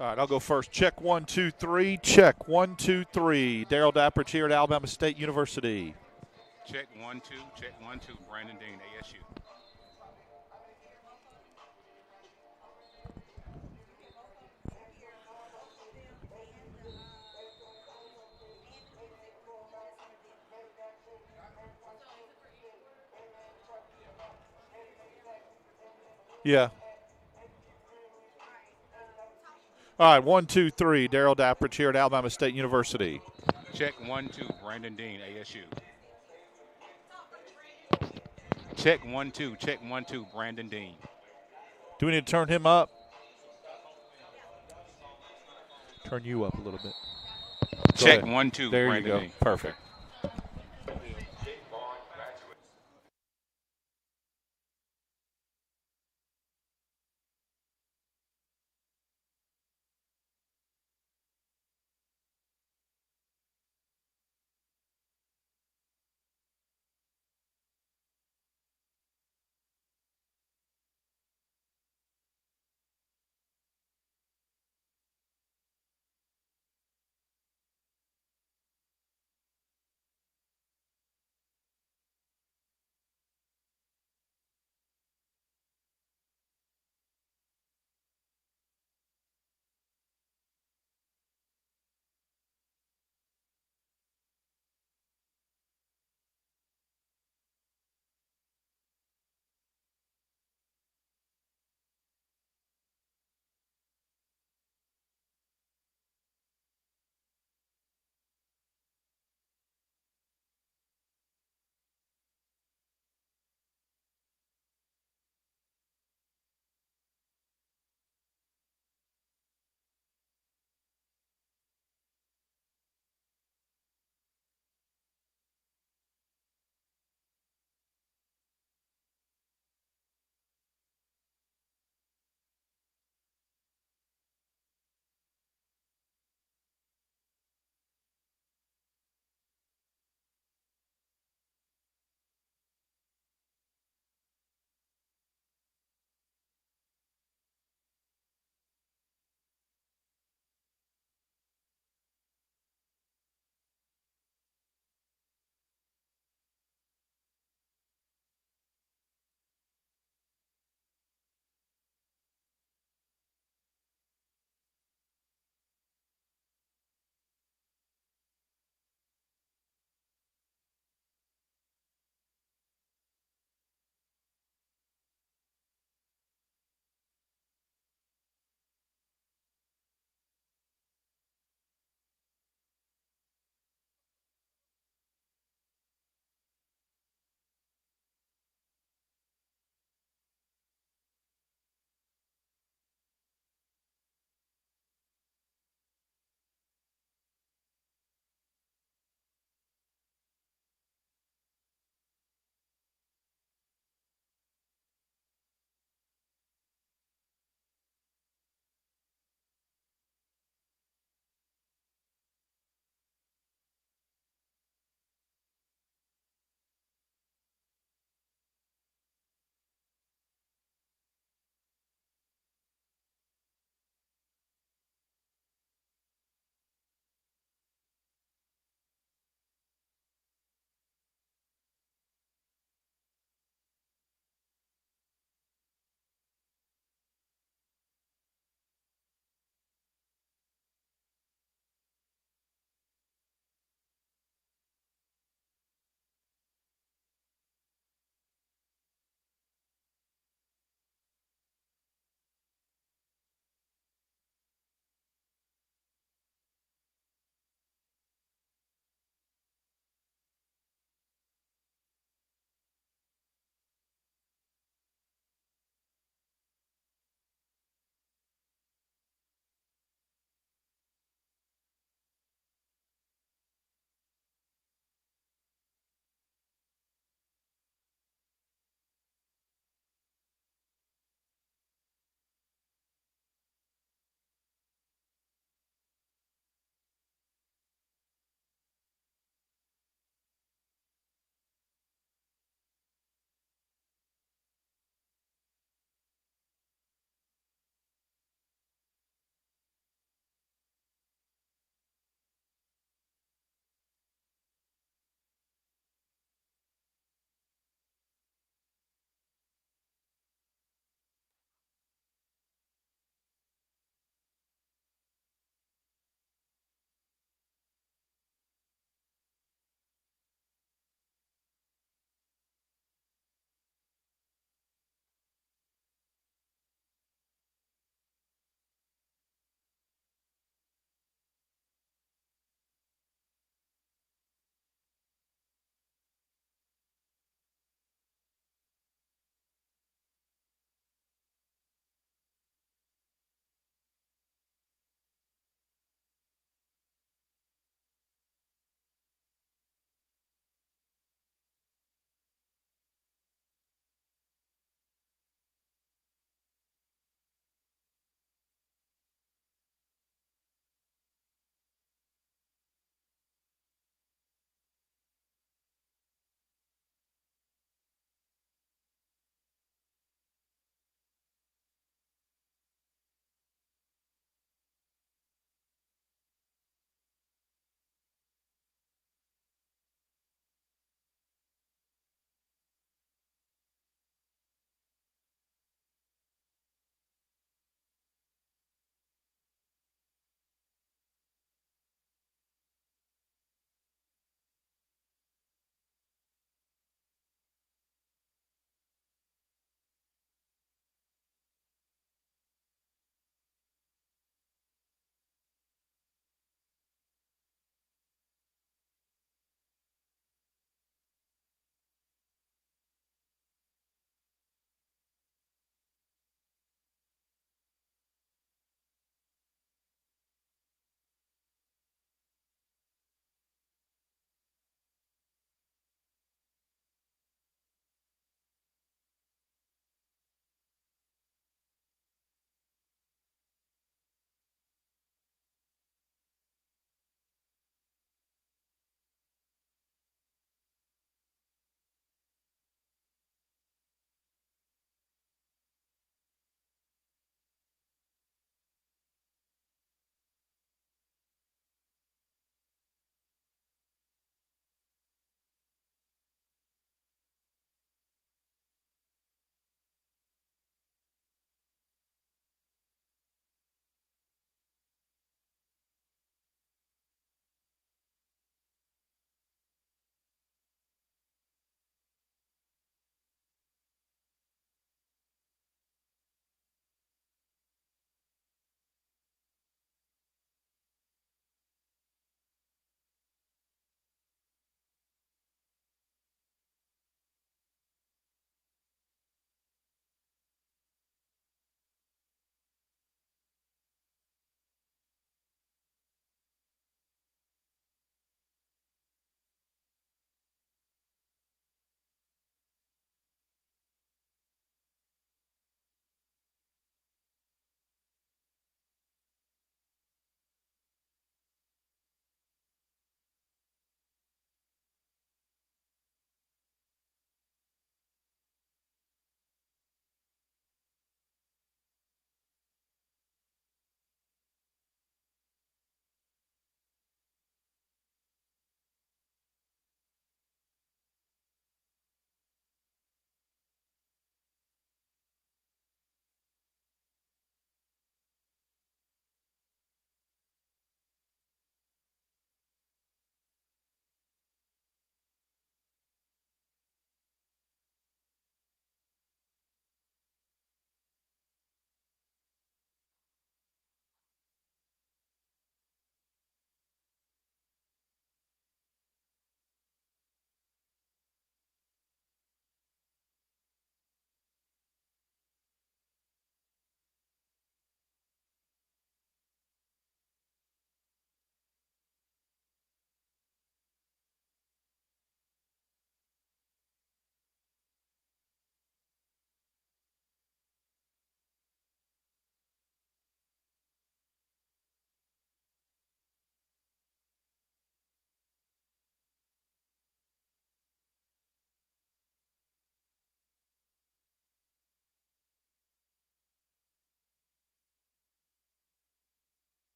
All right, I'll go first. Check 1, 2, 3. Check 1, 2, 3. Daryl Dapper here at Alabama State University. Check 1, 2. Check 1, 2. Brandon Dean, ASU. Yeah. All right, 1, 2, 3. Daryl Dapper here at Alabama State University. Check 1, 2. Brandon Dean, ASU. Check 1, 2. Check 1, 2. Brandon Dean. Do we need to turn him up? Turn you up a little bit. Check 1, 2. There Brandon you go. Dean. Perfect. Okay.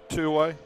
Two away.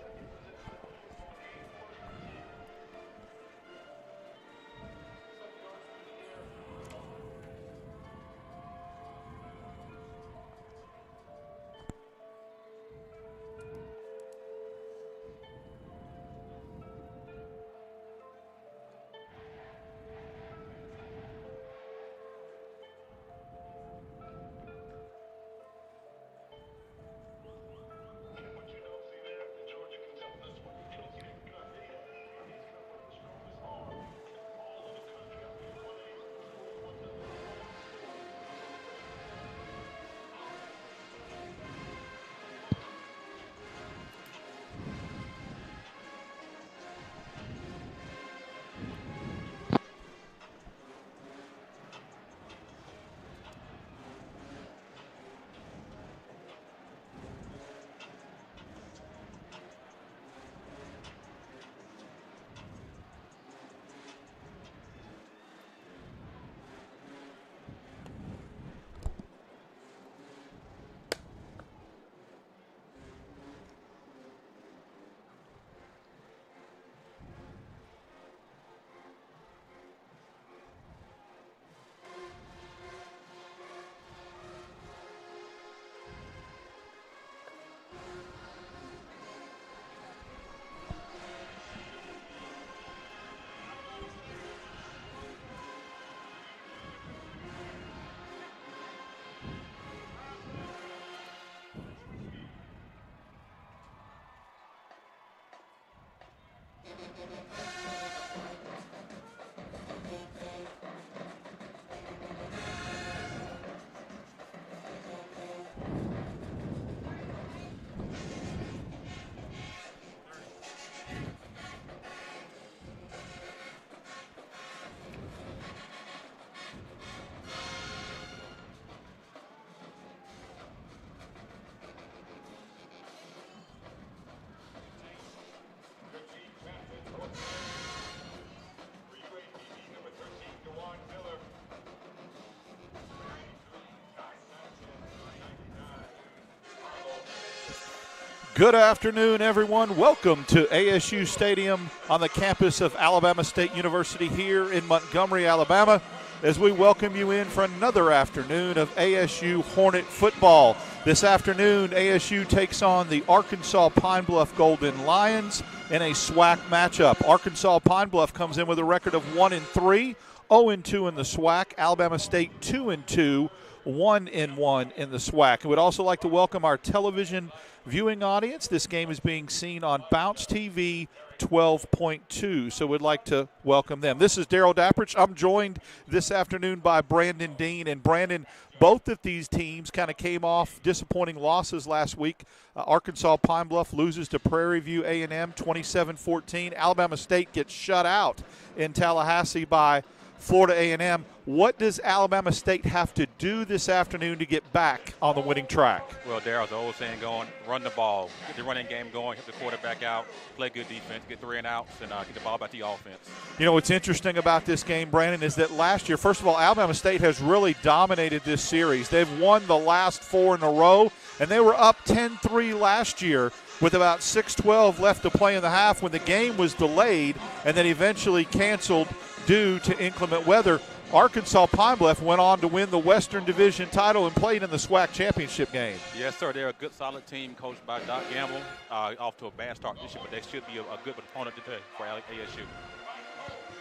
Good afternoon, everyone. Welcome to ASU Stadium on the campus of Alabama State University here in Montgomery, Alabama, as we welcome you in for another afternoon of ASU Hornet football. This afternoon, ASU takes on the Arkansas Pine Bluff Golden Lions in a SWAC matchup. Arkansas Pine Bluff comes in with a record of 1-3, 0-2 in the SWAC. Alabama State 2-2, 1-1 in the SWAC. I would also like to welcome our television viewing audience. This game is being seen on Bounce TV 12.2, so we'd like to welcome them. This is Daryl Dapprich. I'm joined this afternoon by Brandon Dean. And Brandon, both of these teams kind of came off disappointing losses last week. Arkansas Pine Bluff loses to Prairie View A&M 27-14. Alabama State gets shut out in Tallahassee by Florida A&M. What does Alabama State have to do this afternoon to get back on the winning track? Well, Darryl, the old saying going, run the ball, get the running game going, hit the quarterback out, play good defense, get 3 and outs, and get the ball back to the offense. You know, what's interesting about this game, Brandon, is that last year, first of all, Alabama State has really dominated this series. They've won the last 4 in a row, and they were up 10-3 last year with about 6:12 left to play in the half when the game was delayed and then eventually canceled due to inclement weather. Arkansas Pine Bluff went on to win the Western Division title and played in the SWAC championship game. Yes, sir. They're a good, solid team coached by Doc Gamble. Off to a bad start this year, but they should be a good opponent today for ASU.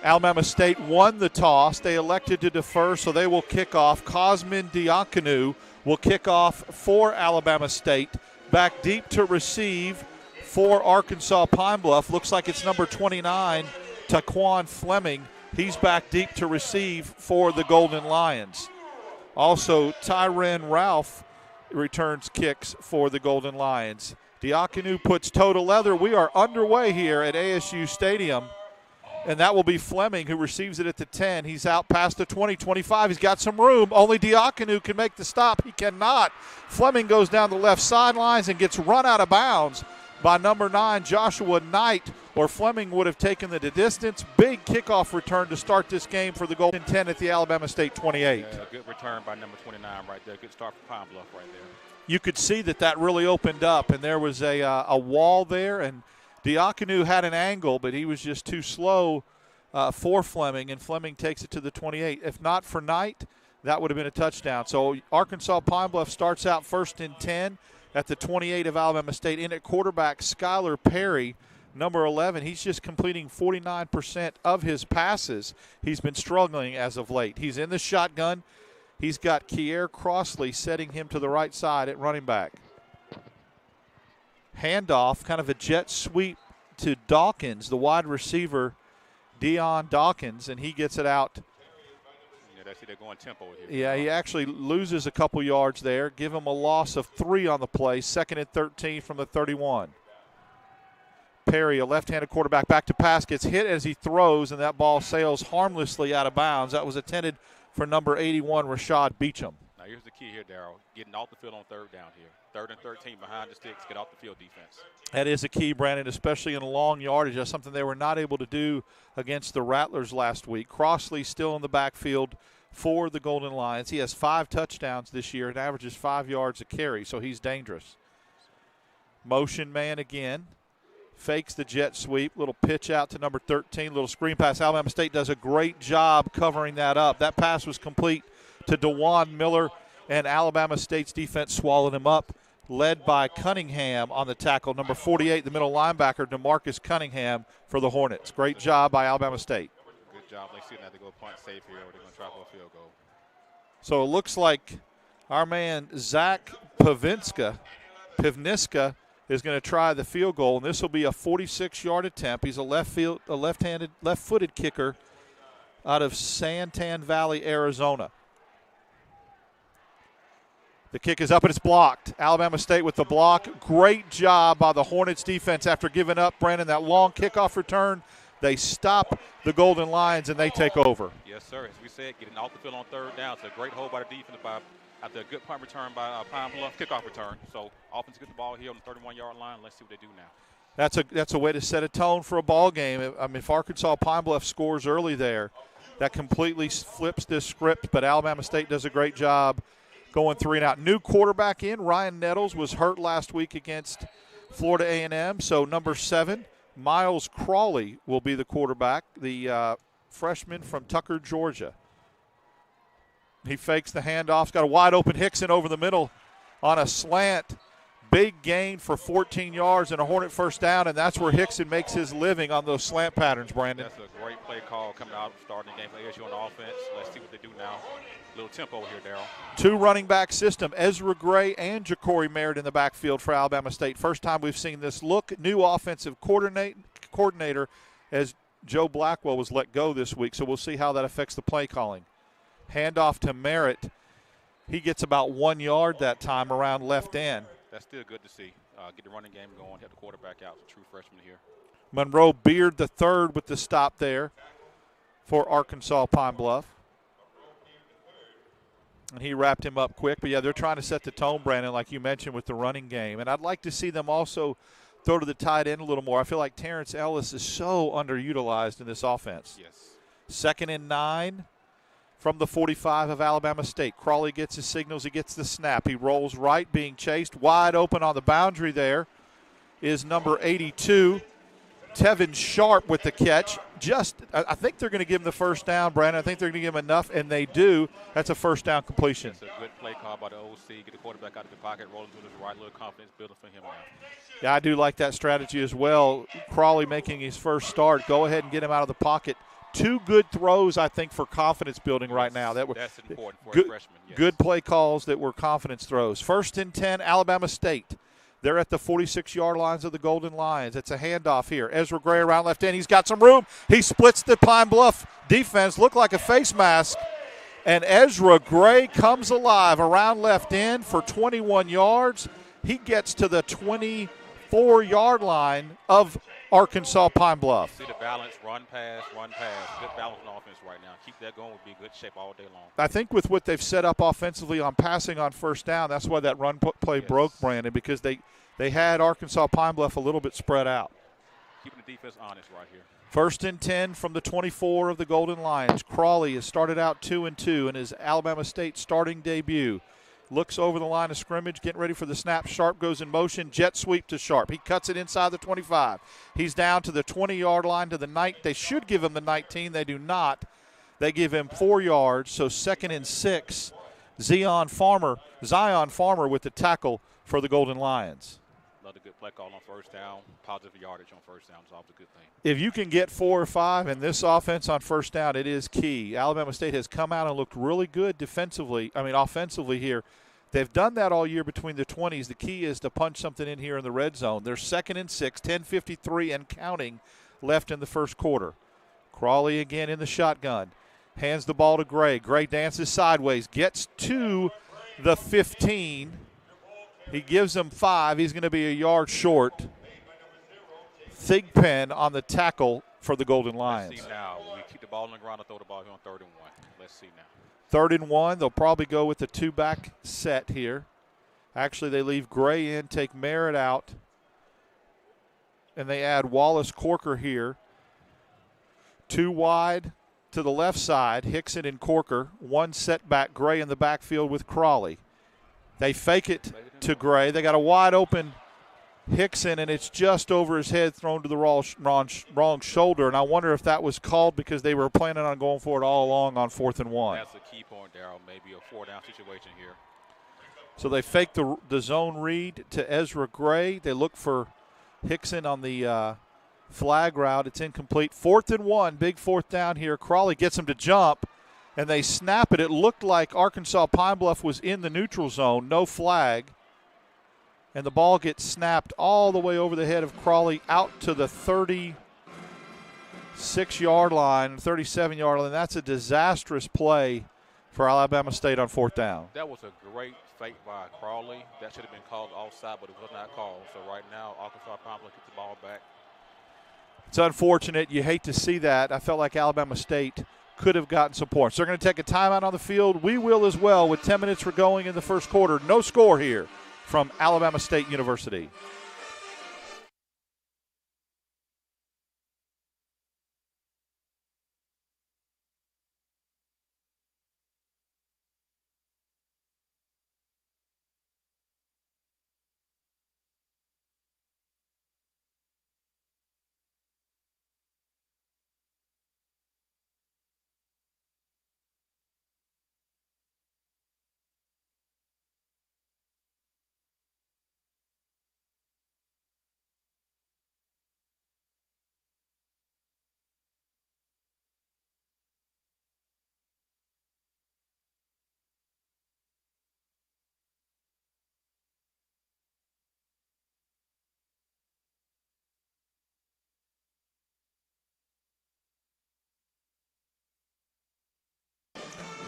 Alabama State won the toss. They elected to defer, so they will kick off. Cosmin Diakonu will kick off for Alabama State. Back deep to receive for Arkansas Pine Bluff. Looks like it's number 29, Taquan Fleming. He's back deep to receive for the Golden Lions. Also, Tyren Ralph returns kicks for the Golden Lions. Diakonu puts toe to leather. We are underway here at ASU Stadium. And that will be Fleming, who receives it at the 10. He's out past the 20, 25. He's got some room. Only Diakonu can make the stop. He cannot. Fleming goes down the left sidelines and gets run out of bounds by number 9, Joshua Knight, or Fleming would have taken the distance. Big kickoff return to start this game for the Golden 10 at the Alabama State 28. Yeah, good return by number 29 right there. Good start for Pine Bluff right there. You could see that really opened up, and there was a wall there, and Diakonu had an angle, but he was just too slow for Fleming, and Fleming takes it to the 28. If not for Knight, that would have been a touchdown. So Arkansas Pine Bluff starts out 1st and 10 at the 28 of Alabama State. In at quarterback, Skylar Perry, number 11. He's just completing 49% of his passes. He's been struggling as of late. He's in the shotgun. He's got Kier Crossley setting him to the right side at running back. Handoff, kind of a jet sweep to Dawkins, the wide receiver, Deion Dawkins, and he gets it out. Yeah, they're going tempo here. Yeah, he actually loses a couple yards there. Give him a loss of 3 on the play. 2nd and 13 from the 31. Perry, a left-handed quarterback, back to pass, gets hit as he throws, and that ball sails harmlessly out of bounds. That was intended for number 81, Rashad Beecham. Now here's the key here, Darryl. Getting off the field on 3rd down here. 3rd and 13 behind the sticks, get off the field defense. That is a key, Brandon, especially in a long yardage. That's something they were not able to do against the Rattlers last week. Crossley still in the backfield for the Golden Lions. He has 5 touchdowns this year and averages 5 yards a carry, so he's dangerous. Motion man again. Fakes the jet sweep. Little pitch out to number 13. Little screen pass. Alabama State does a great job covering that up. That pass was complete to DeJuan Miller, and Alabama State's defense swallowed him up, led by Cunningham on the tackle. Number 48, the middle linebacker, DeMarcus Cunningham for the Hornets. Great job by Alabama State. Good job. They see that they go punt safe here, or they're going to try for a field goal. So it looks like our man Zach Pivniska is going to try the field goal, and this will be a 46-yard attempt. He's a left-footed kicker out of Santan Valley, Arizona. The kick is up and it's blocked. Alabama State with the block. Great job by the Hornets defense after giving up, Brandon, that long kickoff return. They stop the Golden Lions and they take over. Yes, sir. As we said, getting off the field on 3rd down. It's a great hold by the defense after a good punt return by Pine Bluff, kickoff return. So offense gets the ball here on the 31-yard line. Let's see what they do now. That's a way to set a tone for a ball game. I mean, if Arkansas Pine Bluff scores early there, that completely flips this script, but Alabama State does a great job going 3 and out. New quarterback in. Ryan Nettles was hurt last week against Florida A&M. So number 7, Miles Crawley will be the quarterback, the freshman from Tucker, Georgia. He fakes the handoff. Got a wide open Hickson over the middle on a slant. Big gain for 14 yards and a Hornet first down, and that's where Hickson makes his living on those slant patterns, Brandon. That's a great play call coming out, starting the game for ASU on offense. Let's see what they do now. A little tempo here, Darryl. 2 running back system. Ezra Gray and Ja'Cory Merritt in the backfield for Alabama State. First time we've seen this look. New offensive coordinator as Joe Blackwell was let go this week, so we'll see how that affects the play calling. Handoff to Merritt. He gets about 1 yard that time around left end. That's still good to see. Get the running game going, have the quarterback out. It's a true freshman here. Monroe Beard the third with the stop there for Arkansas Pine Bluff. And he wrapped him up quick. But, yeah, they're trying to set the tone, Brandon, like you mentioned, with the running game. And I'd like to see them also throw to the tight end a little more. I feel like Terrence Ellis is so underutilized in this offense. Yes. 2nd and 9 from the 45 of Alabama State. Crawley gets his signals. He gets the snap. He rolls right, being chased. Wide open on the boundary there is number 82, Tevin Sharp with the catch. I think they're going to give him the first down, Brandon. I think they're going to give him enough, and they do. That's a first down completion. It's a good play call by the OC. Get the quarterback out of the pocket, roll into his right, little confidence building for him now. Yeah, I do like that strategy as well. Crawley making his first start. Go ahead and get him out of the pocket. 2 good throws, I think, for confidence building right now. That's important for good, a freshman. Yes. Good play calls that were confidence throws. 1st and 10, Alabama State. They're at the 46-yard lines of the Golden Lions. It's a handoff here. Ezra Gray around left end. He's got some room. He splits the Pine Bluff defense. Looked like a face mask. And Ezra Gray comes alive around left end for 21 yards. He gets to the 24-yard line of Arkansas Pine Bluff. See the balance, run, pass, run, pass. Good balance on offense right now. Keep that going. Would be good shape all day long. I think with what they've set up offensively on passing on first down, that's why that run play broke, Brandon, because they had Arkansas Pine Bluff a little bit spread out. Keeping the defense honest right here. 1st and 10 from the 24 of the Golden Lions. Crawley has started out 2-2 in his Alabama State starting debut. Looks over the line of scrimmage, getting ready for the snap. Sharp goes in motion, jet sweep to Sharp. He cuts it inside the 25. He's down to the 20-yard line to the night. They should give him the 19. They do not. They give him 4 yards, so 2nd and 6. Zion Farmer with the tackle for the Golden Lions. Another good play call on first down. Positive yardage on first down is always a good thing. If you can get 4 or 5 in this offense on first down, it is key. Alabama State has come out and looked really good offensively here. They've done that all year between the 20s. The key is to punch something in here in the red zone. They're 2nd and 6, 10:53 and counting left in the first quarter. Crawley again in the shotgun. Hands the ball to Gray. Gray dances sideways, gets to the 15. He gives them 5. He's going to be a yard short. Thigpen on the tackle for the Golden Lions. Let's see now. We keep the ball on the ground and throw the ball here on 3rd and 1. Let's see now. 3rd and 1. They'll probably go with the 2-back set here. Actually, they leave Gray in, take Merritt out, and they add Wallace Corker here. 2 wide to the left side, Hickson and Corker. 1 setback, Gray in the backfield with Crawley. They fake it to Gray. They got a wide open Hickson, and it's just over his head, thrown to the wrong shoulder. And I wonder if that was called because they were planning on going for it all along on 4th and 1. That's a key point, Darryl. Maybe a 4-down situation here. So they fake the zone read to Ezra Gray. They look for Hickson on the flag route. It's incomplete. 4th and 1, big 4th down here. Crawley gets him to jump, and they snap it. It looked like Arkansas Pine Bluff was in the neutral zone, no flag. And the ball gets snapped all the way over the head of Crawley out to the 36-yard line, 37-yard line. That's a disastrous play for Alabama State on 4th down. That was a great fake by Crawley. That should have been called offside, but it was not called. So right now, Arkansas Pine Bluff gets the ball back. It's unfortunate. You hate to see that. I felt like Alabama State could have gotten some points. They're going to take a timeout on the field. We will as well with 10 minutes for going in the first quarter. No score here from Alabama State University.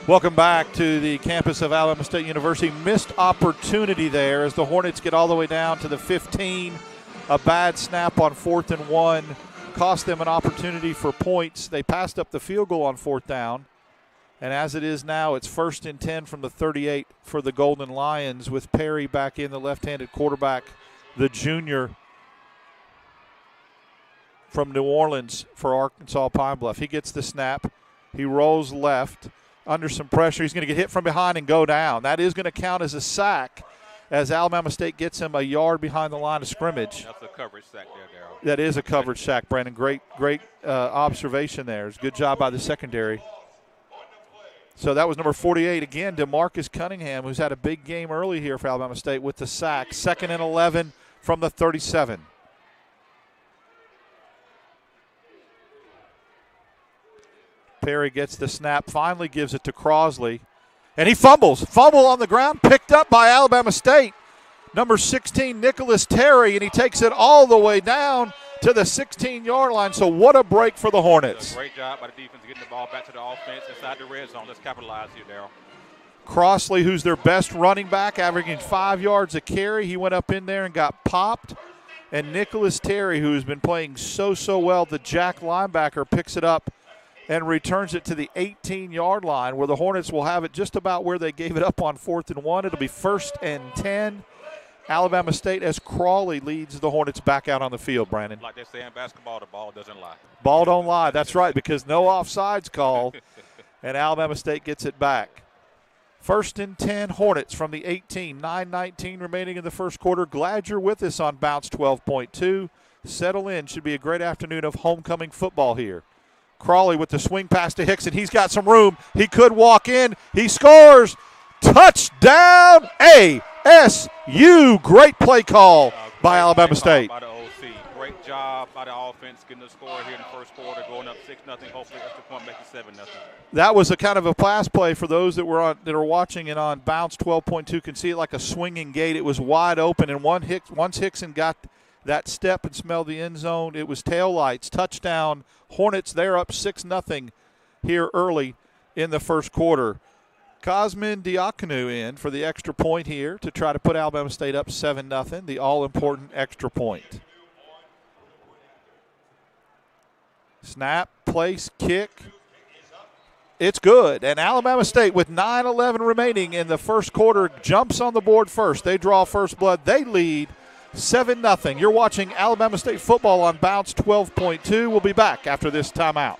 Welcome back to the campus of Alabama State University. Missed opportunity there as the Hornets get all the way down to the 15. A bad snap on 4th and 1 cost them an opportunity for points. They passed up the field goal on 4th down. And as it is now, it's 1st and 10 from the 38 for the Golden Lions with Perry back in, the left-handed quarterback, the junior from New Orleans for Arkansas Pine Bluff. He gets the snap. He rolls left. Under some pressure, he's going to get hit from behind and go down. That is going to count as a sack as Alabama State gets him a yard behind the line of scrimmage. That's a coverage sack there, Darryl. That is a coverage sack, Brandon. Great observation there. It's a good job by the secondary. So that was number 48, again, DeMarcus Cunningham, who's had a big game early here for Alabama State with the sack. 2nd and 11 from the 37. Perry gets the snap, finally gives it to Crosley. And he fumbles. Fumble on the ground, picked up by Alabama State. Number 16, Nicholas Terry, and he takes it all the way down to the 16-yard line. So what a break for the Hornets. Great job by the defense getting the ball back to the offense inside the red zone. Let's capitalize here, Darryl. Crosley, who's their best running back, averaging 5 yards a carry. He went up in there and got popped. And Nicholas Terry, who's been playing so well, the Jack linebacker, picks it up and returns it to the 18-yard line, where the Hornets will have it just about where they gave it up on 4th and 1. It'll be 1st and 10. Alabama State, as Crawley leads the Hornets back out on the field, Brandon. Like they say in basketball, the ball doesn't lie. Ball don't lie. That's right, because no offsides called, and Alabama State gets it back. 1st and 10, Hornets from the 18. 9:19 remaining in the first quarter. Glad you're with us on Bounce 12.2. Settle in. Should be a great afternoon of homecoming football here. Crawley with the swing pass to Hickson. He's got some room. He could walk in. He scores. Touchdown, ASU. Great play call by Alabama State. By the OC. Great job by the offense getting the score here in the first quarter, going up 6-0. Hopefully extra point makes it 7-0. That was a kind of a pass play for those that are watching it on Bounce 12.2. Can see it like a swinging gate. It was wide open, and once Hickson got that step and smelled the end zone, it was tail lights. Touchdown, Hornets. They're up 6-0 here early in the first quarter. Cosmin Diakonu in for the extra point here to try to put Alabama State up 7-0, the all-important extra point. Snap, place, kick. It's good. And Alabama State, with 9:11 remaining in the first quarter, jumps on the board first. They draw first blood. They lead 7-0. You're watching Alabama State football on Bounce 12.2. We'll be back after this timeout.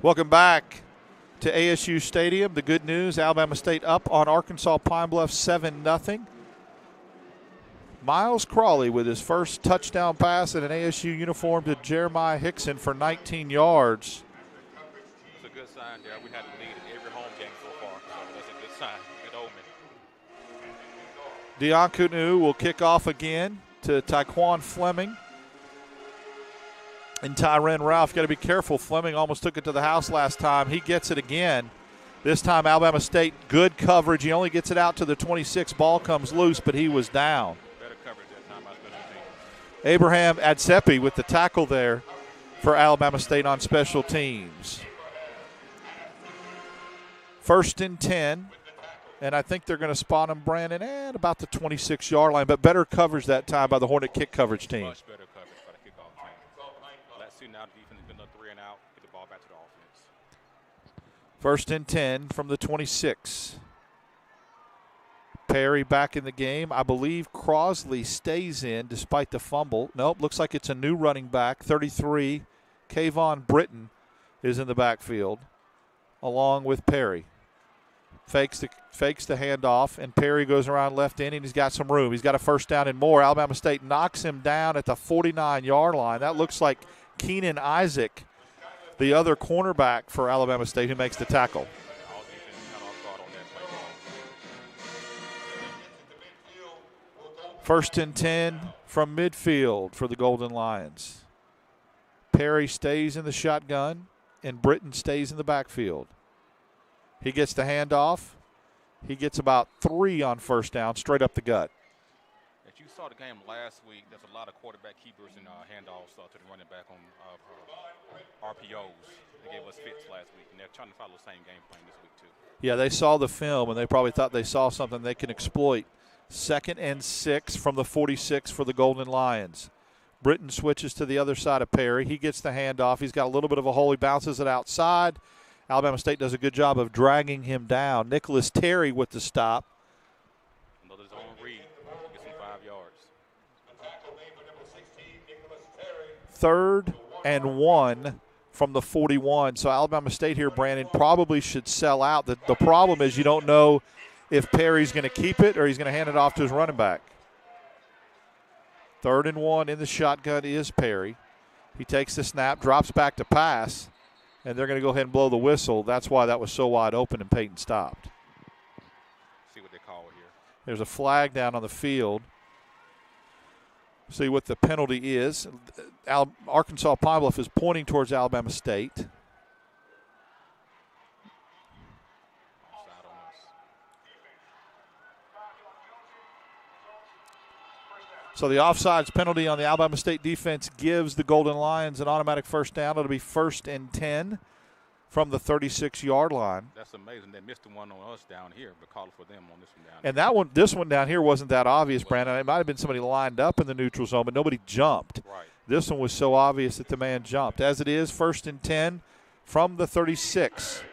Welcome back to ASU Stadium. The good news, Alabama State up on Arkansas Pine Bluff 7-0. Miles Crawley with his first touchdown pass in an ASU uniform to Jeremiah Hickson for 19 yards. It's a good sign there. We had the lead in every home game so far, so that's a good sign, good omen. Diakonu will kick off again to Tyquan Fleming. And Tyren Ralph, got to be careful. Fleming almost took it to the house last time. He gets it again. This time Alabama State, good coverage. He only gets it out to the 26. Ball comes loose, but he was down. Better coverage that time by special teams. Abraham Adsepi with the tackle there for Alabama State on special teams. 1st and 10. And I think they're going to spot him, Brandon, at about the 26-yard line. But better coverage that time by the Hornet kick coverage team. Much better coverage by the kickoff team. Let's see now the defense is going to 3 and out, get the ball back to the offense. 1st and 10 from the 26. Perry back in the game. I believe Crosley stays in despite the fumble. Nope, looks like it's a new running back. 33, Kayvon Britton is in the backfield along with Perry. Fakes the handoff, and Perry goes around left in, and he's got some room. He's got a first down and more. Alabama State knocks him down at the 49-yard line. That looks like Keenan Isaac, the other cornerback for Alabama State, who makes the tackle. First and 10 from midfield for the Golden Lions. Perry stays in the shotgun, and Britton stays in the backfield. He gets the handoff. He gets about 3 on first down, straight up the gut. As you saw the game last week. There's a lot of quarterback keepers and handoffs to the running back on RPOs. They gave us fits last week, and they're trying to follow the same game plan this week too. Yeah, they saw the film, and they probably thought they saw something they can exploit. 2nd and 6 from the 46 for the Golden Lions. Britton switches to the other side of Perry. He gets the handoff. He's got a little bit of a hole. He bounces it outside. Alabama State does a good job of dragging him down. Nicholas Terry with the stop. Another zone read. Gets him 5 yards. 3rd and 1 from the 41. So Alabama State here, Brandon, probably should sell out. The problem is you don't know if Perry's going to keep it or he's going to hand it off to his running back. 3rd and 1 in the shotgun is Perry. He takes the snap, drops back to pass, and they're going to go ahead and blow the whistle. That's why that was so wide open and Peyton stopped. See what they call here. There's a flag down on the field. See what the penalty is. Arkansas Pine Bluff is pointing towards Alabama State. Offside on us. So the offsides penalty on the Alabama State defense gives the Golden Lions an automatic first down. It'll be 1st and 10 from the 36-yard line. That's amazing. They missed the one on us down here, but called for them on this one down And this one down here wasn't that obvious, Brandon. It might have been somebody lined up in the neutral zone, but nobody jumped. Right. This one was so obvious that the man jumped. As it is, 1st and 10 from the 36.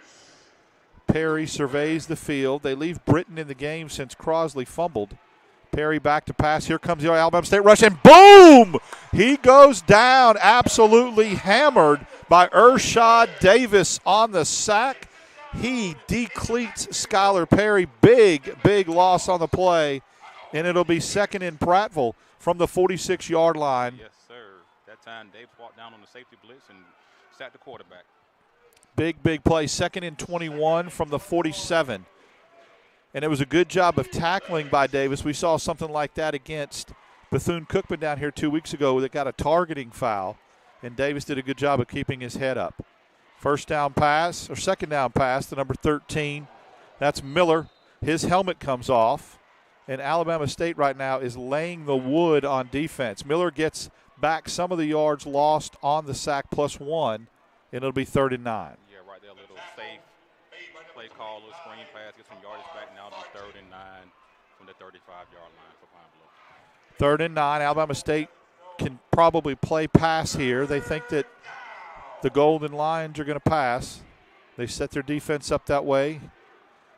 Perry surveys the field. They leave Britton in the game since Crosley fumbled. Perry back to pass. Here comes the Alabama State rush, and boom! He goes down, absolutely hammered by Ershad Davis on the sack. He decleats Skylar Perry. Big loss on the play, and it'll be 2nd in Prattville from the 46-yard line. Yes, sir. That time Davis walked down on the safety blitz and sacked the quarterback. Big play. 2nd and 21 from the 47. And it was a good job of tackling by Davis. We saw something like that against Bethune-Cookman down here 2 weeks ago that got a targeting foul, and Davis did a good job of keeping his head up. 2nd down pass to number 13. That's Miller. His helmet comes off, and Alabama State right now is laying the wood on defense. Miller gets back some of the yards lost on the sack +1, and it'll be 3rd and 9. Yeah, right there, a little safe play call, little screen pass, get some yardage back. Now it'll be 3rd and 9 from the 35-yard line for Pine Bluff. 3rd and 9. Alabama State can probably play pass here. They think that the Golden Lions are going to pass. They set their defense up that way.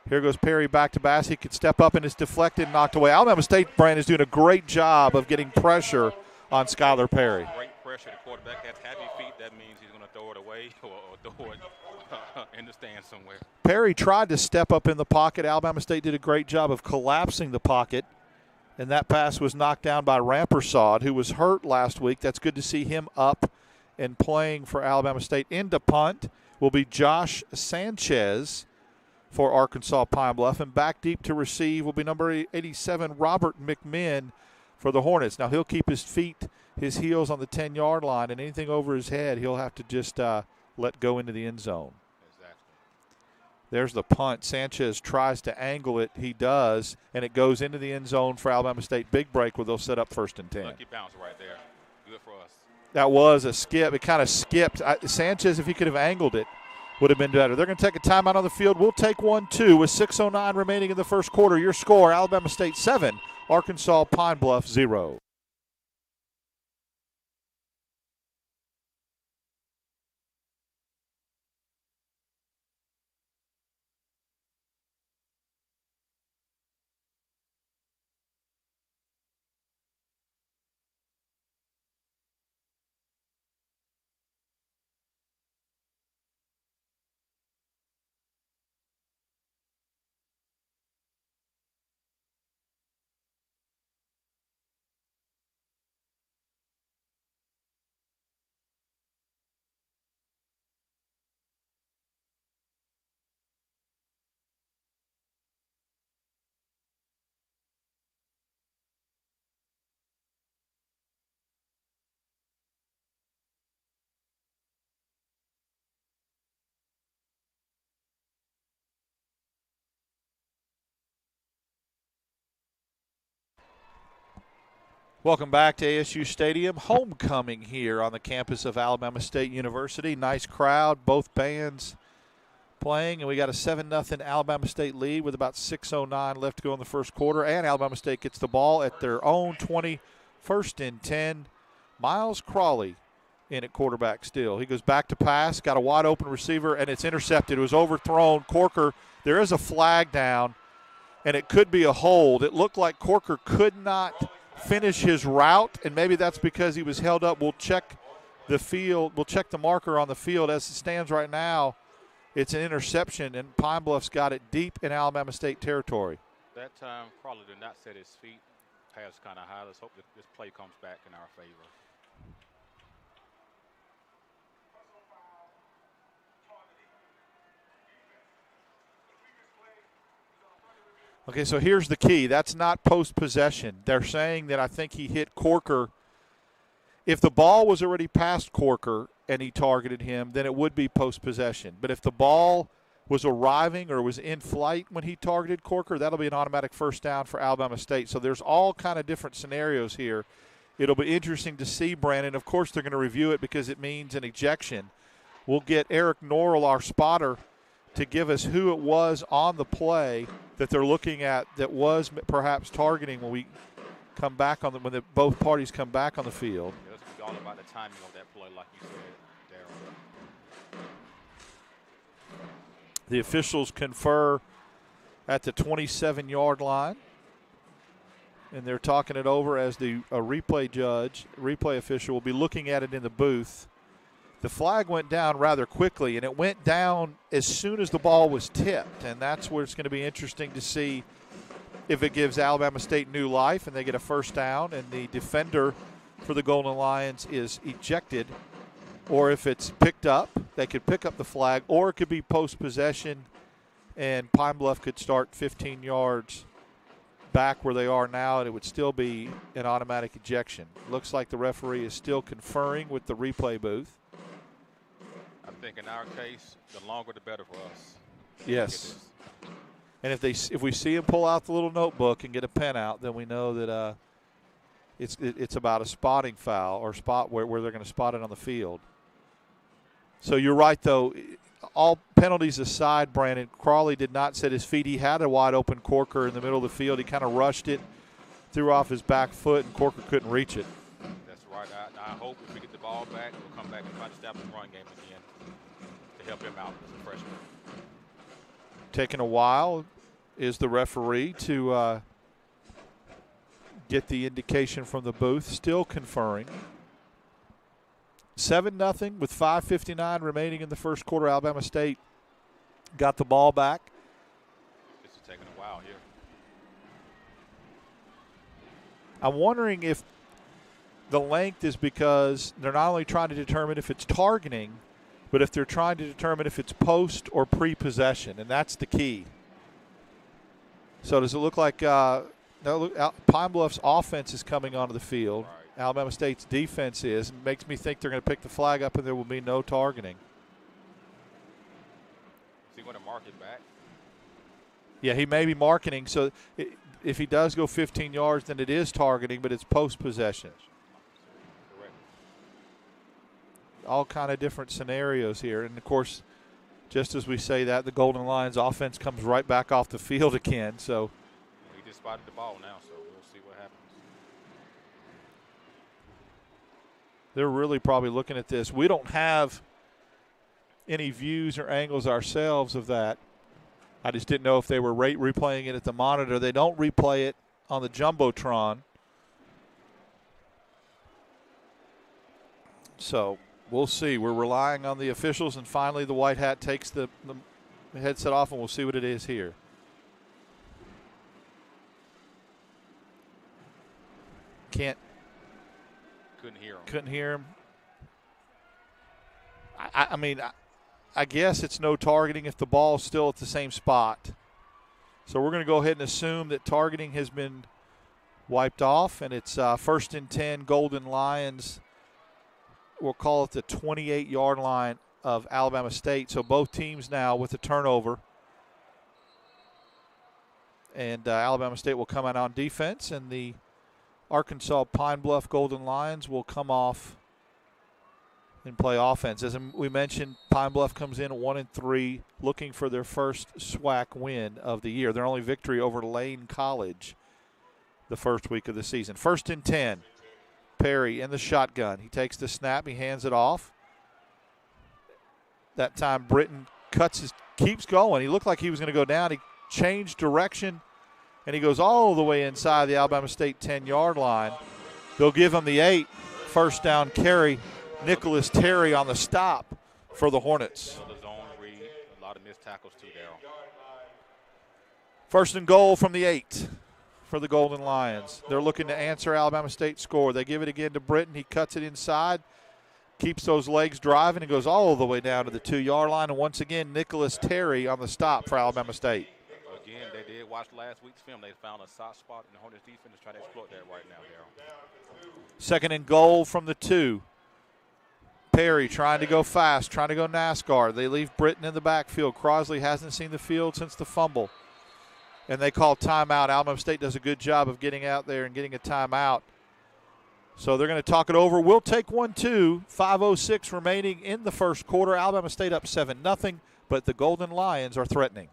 Here goes Perry back to pass. He could step up and it's deflected and knocked away. Alabama State, Brand, is doing a great job of getting pressure on Skylar Perry. Great pressure. The quarterback has heavy feet. That means he's going to throw it away or throw it in the stand somewhere. Perry tried to step up in the pocket. Alabama State did a great job of collapsing the pocket, and that pass was knocked down by Rampersad, who was hurt last week. That's good to see him up and playing for Alabama State. Into punt will be Josh Sanchez for Arkansas Pine Bluff, and back deep to receive will be number 87, Robert McMinn for the Hornets. Now he'll keep his heels on the 10-yard line, and anything over his head he'll have to just let go into the end zone. There's the punt. Sanchez tries to angle it. He does, and it goes into the end zone for Alabama State. Big break where they'll set up 1st and 10. Lucky bounce right there. Good for us. That was a skip. It kind of skipped. Sanchez, if he could have angled it, would have been better. They're going to take a timeout on the field. We'll take one, too, with 6:09 remaining in the first quarter. Your score, Alabama State 7, Arkansas Pine Bluff 0. Welcome back to ASU Stadium. Homecoming here on the campus of Alabama State University. Nice crowd, both bands playing, and we got a 7-0 Alabama State lead with about 6:09 left to go in the first quarter, and Alabama State gets the ball at their own 20, 1st and 10. Miles Crawley in at quarterback still. He goes back to pass, got a wide open receiver, and it's intercepted. It was overthrown. Corker, there is a flag down, and it could be a hold. It looked like Corker could not finish his route, and maybe that's because he was held up. We'll check the field. We'll check the marker on the field. As it stands right now, it's an interception, and Pine Bluff's got it deep in Alabama State territory. That time, Crawley did not set his feet. Pass kind of high. Let's hope that this play comes back in our favor. Okay, so here's the key. That's not post-possession. They're saying that I think he hit Corker. If the ball was already past Corker and he targeted him, then it would be post-possession. But if the ball was arriving or was in flight when he targeted Corker, that'll be an automatic first down for Alabama State. So there's all kind of different scenarios here. It'll be interesting to see, Brandon. Of course, they're going to review it because it means an ejection. We'll get Eric Norrell, our spotter, to give us who it was on the play that they're looking at that was perhaps targeting when we come back on when both parties come back on the field. Yeah, it's all about the timing of that play, like you said, Darryl. The officials confer at the 27-yard line, and they're talking it over as the replay official will be looking at it in the booth. The flag went down rather quickly, and it went down as soon as the ball was tipped, and that's where it's going to be interesting to see if it gives Alabama State new life and they get a first down and the defender for the Golden Lions is ejected, or if it's picked up, they could pick up the flag, or it could be post-possession and Pine Bluff could start 15 yards back where they are now, and it would still be an automatic ejection. Looks like the referee is still conferring with the replay booth. I think in our case, the longer the better for us. Yes. And if we see him pull out the little notebook and get a pen out, then we know that it's about a spotting foul or spot where they're going to spot it on the field. So you're right, though. All penalties aside, Brandon, Crawley did not set his feet. He had a wide open Corker in the middle of the field. He kind of rushed it, threw off his back foot, and Corker couldn't reach it. That's right. I hope if we get the ball back, we'll come back and try to establish the run game again to help him out as a freshman. Taking a while is the referee to get the indication from the booth, still conferring. 7-0 with 5:59 remaining in the first quarter. Alabama State got the ball back. This is taking a while here. I'm wondering if the length is because they're not only trying to determine if it's targeting, but if they're trying to determine if it's post or pre-possession, and that's the key. So does it look like Pine Bluff's offense is coming onto the field? Right. Alabama State's defense is. It makes me think they're going to pick the flag up and there will be no targeting. Is he going to mark it back? Yeah, he may be marking. So if he does go 15 yards, then it is targeting, but it's post-possession. Correct. All kind of different scenarios here. And, of course, just as we say that, the Golden Lions offense comes right back off the field again. So He just spotted the ball now, so we'll see what happens. they're really probably looking at this. We don't have any views or angles ourselves of that. I just didn't know if they were replaying it at the monitor. They don't replay it on the Jumbotron. So we'll see. We're relying on the officials, and finally the white hat takes the headset off, and we'll see what it is here. Couldn't hear him. I mean, I guess it's no targeting if the ball's still at the same spot. So we're going to go ahead and assume that targeting has been wiped off, and it's 1st and 10 Golden Lions. We'll call it the 28-yard line of Alabama State. So both teams now with the turnover. And Alabama State will come out on defense, and the Arkansas Pine Bluff Golden Lions will come off and play offense. As we mentioned, Pine Bluff comes in at 1-3, looking for their first SWAC win of the year. Their only victory over Lane College the first week of the season. 1st and 10. Perry in the shotgun. He takes the snap. He hands it off. That time Britton keeps going. He looked like he was going to go down. He changed direction, and he goes all the way inside the Alabama State 10-yard line. They'll give him the 8. First down carry. Nicholas Terry on the stop for the Hornets. The zone read, a lot of missed tackles too, Darryl. 1st and goal from the 8 for the Golden Lions. They're looking to answer Alabama State's score. They give it again to Britton. He cuts it inside, keeps those legs driving, and goes all the way down to the 2-yard line. And once again, Nicholas Terry on the stop for Alabama State. Again, they did watch last week's film. They found a soft spot in the Hornets defense to try to exploit that right now, Darryl. 2nd and goal from the 2. Perry trying to go fast, trying to go NASCAR. They leave Britton in the backfield. Crosley hasn't seen the field since the fumble. And they call timeout. Alabama State does a good job of getting out there and getting a timeout. So they're going to talk it over. We'll take 1-2. 5:06 remaining in the first quarter. Alabama State up 7-0, but the Golden Lions are threatening.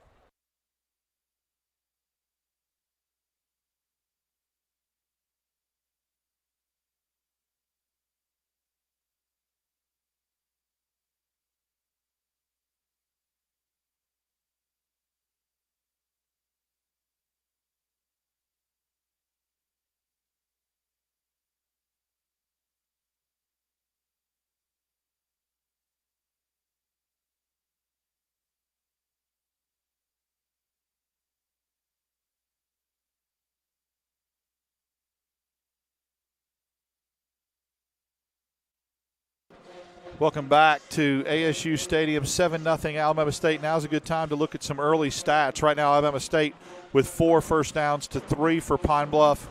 Welcome back to ASU Stadium, 7-0 Alabama State. Now's a good time to look at some early stats. Right now, Alabama State with 4 first downs to 3 for Pine Bluff.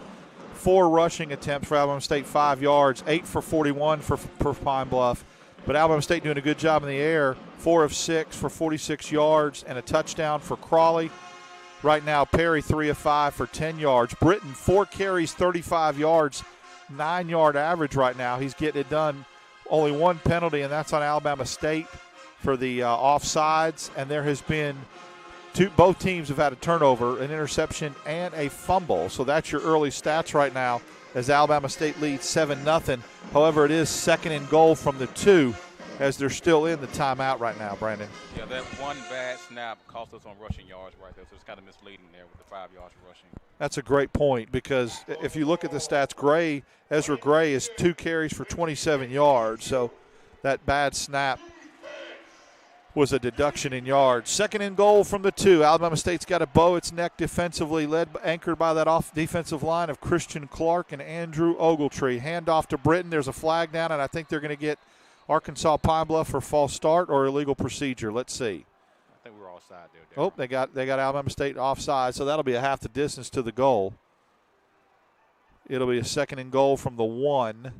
4 rushing attempts for Alabama State, 5 yards, 8 for 41 for Pine Bluff. But Alabama State doing a good job in the air, 4 of 6 for 46 yards and a touchdown for Crawley. Right now, Perry 3 of 5 for 10 yards. Britton 4 carries, 35 yards, 9-yard average right now. He's getting it done. Only 1 penalty, and that's on Alabama State for the offsides. And there has been both teams have had a turnover, an interception, and a fumble. So that's your early stats right now as Alabama State leads 7-0. However, it is 2nd and goal from the 2 as they're still in the timeout right now, Brandon. Yeah, that one bad snap cost us on rushing yards right there, so it's kind of misleading there with the 5 yards rushing. That's a great point because if you look at the stats, Ezra Gray is 2 carries for 27 yards, so that bad snap was a deduction in yards. 2nd and goal from the 2. Alabama State's got to bow its neck defensively, anchored by that defensive line of Christian Clark and Andrew Ogletree. Handoff to Britton. There's a flag down, and I think they're going to get Arkansas Pine Bluff for false start or illegal procedure. Let's see. I think we're offside there. Oh, they got Alabama State offside, so that'll be a half the distance to the goal. It'll be a 2nd and goal from the 1.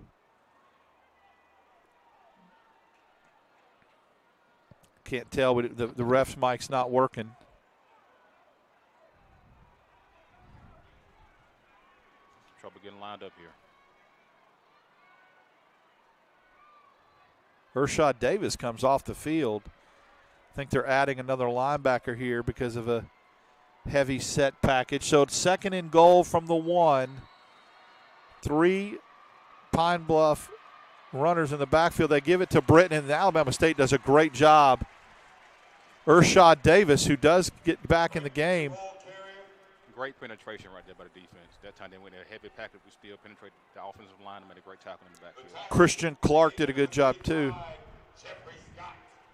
Can't tell, but the ref's mic's not working. Trouble getting lined up here. Urshad Davis comes off the field. I think they're adding another linebacker here because of a heavy set package. So it's 2nd and goal from the 1. 3 Pine Bluff runners in the backfield. They give it to Britton, and Alabama State does a great job. Urshad Davis, who does get back in the game. Great penetration right there by the defense. That time they went in a heavy package, we still penetrated the offensive line and made a great tackle in the backfield. Christian Clark did a good job too.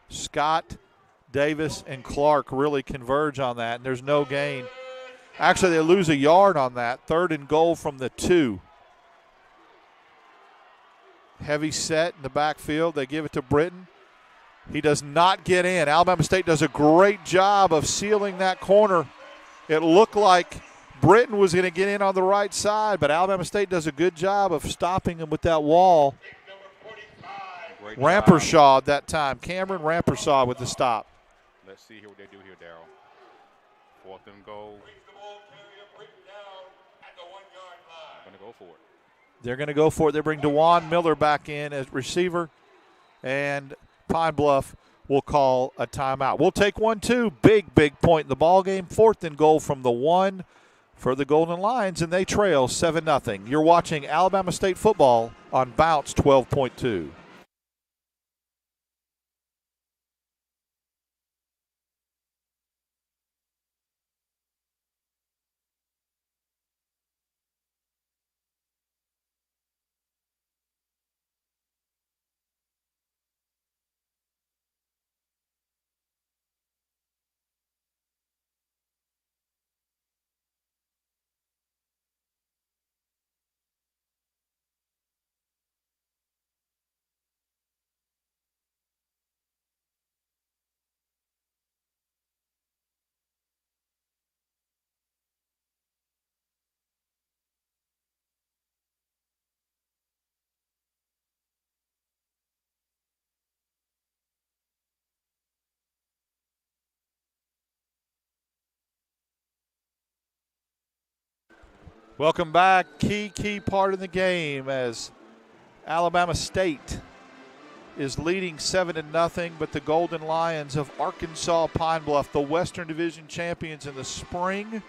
Scott, Davis, and Clark really converge on that, and there's no gain. Actually, they lose a yard on that. 3rd and goal from the 2. Heavy set in the backfield. They give it to Britton. He does not get in. Alabama State does a great job of sealing that corner. It looked like Britton was going to get in on the right side, but Alabama State does a good job of stopping him with that wall. Rampershaw that time. Cameron Rampershaw with the stop. Let's see here what they do here, Darryl. 4th and goal. Going to go for it. They're going to go for it. They bring DeJuan Miller back in as receiver, and Pine Bluff will call a timeout. We'll take 1-2. Big point in the ball game. 4th and goal from the 1 for the Golden Lions, and they trail 7-0. You're watching Alabama State football on Bounce 12.2. Welcome back. Key part of the game as Alabama State is leading 7-0, but the Golden Lions of Arkansas Pine Bluff, the Western Division champions in the spring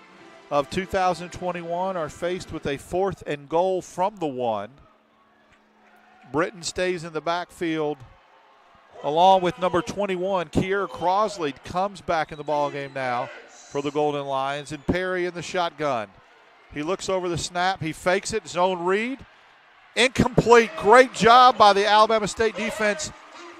of 2021, are faced with a 4th and goal from the 1. Britton stays in the backfield along with number 21, Kier Crosley, comes back in the ballgame now for the Golden Lions, and Perry in the shotgun. He looks over the snap. He fakes it. Zone read. Incomplete. Great job by the Alabama State defense,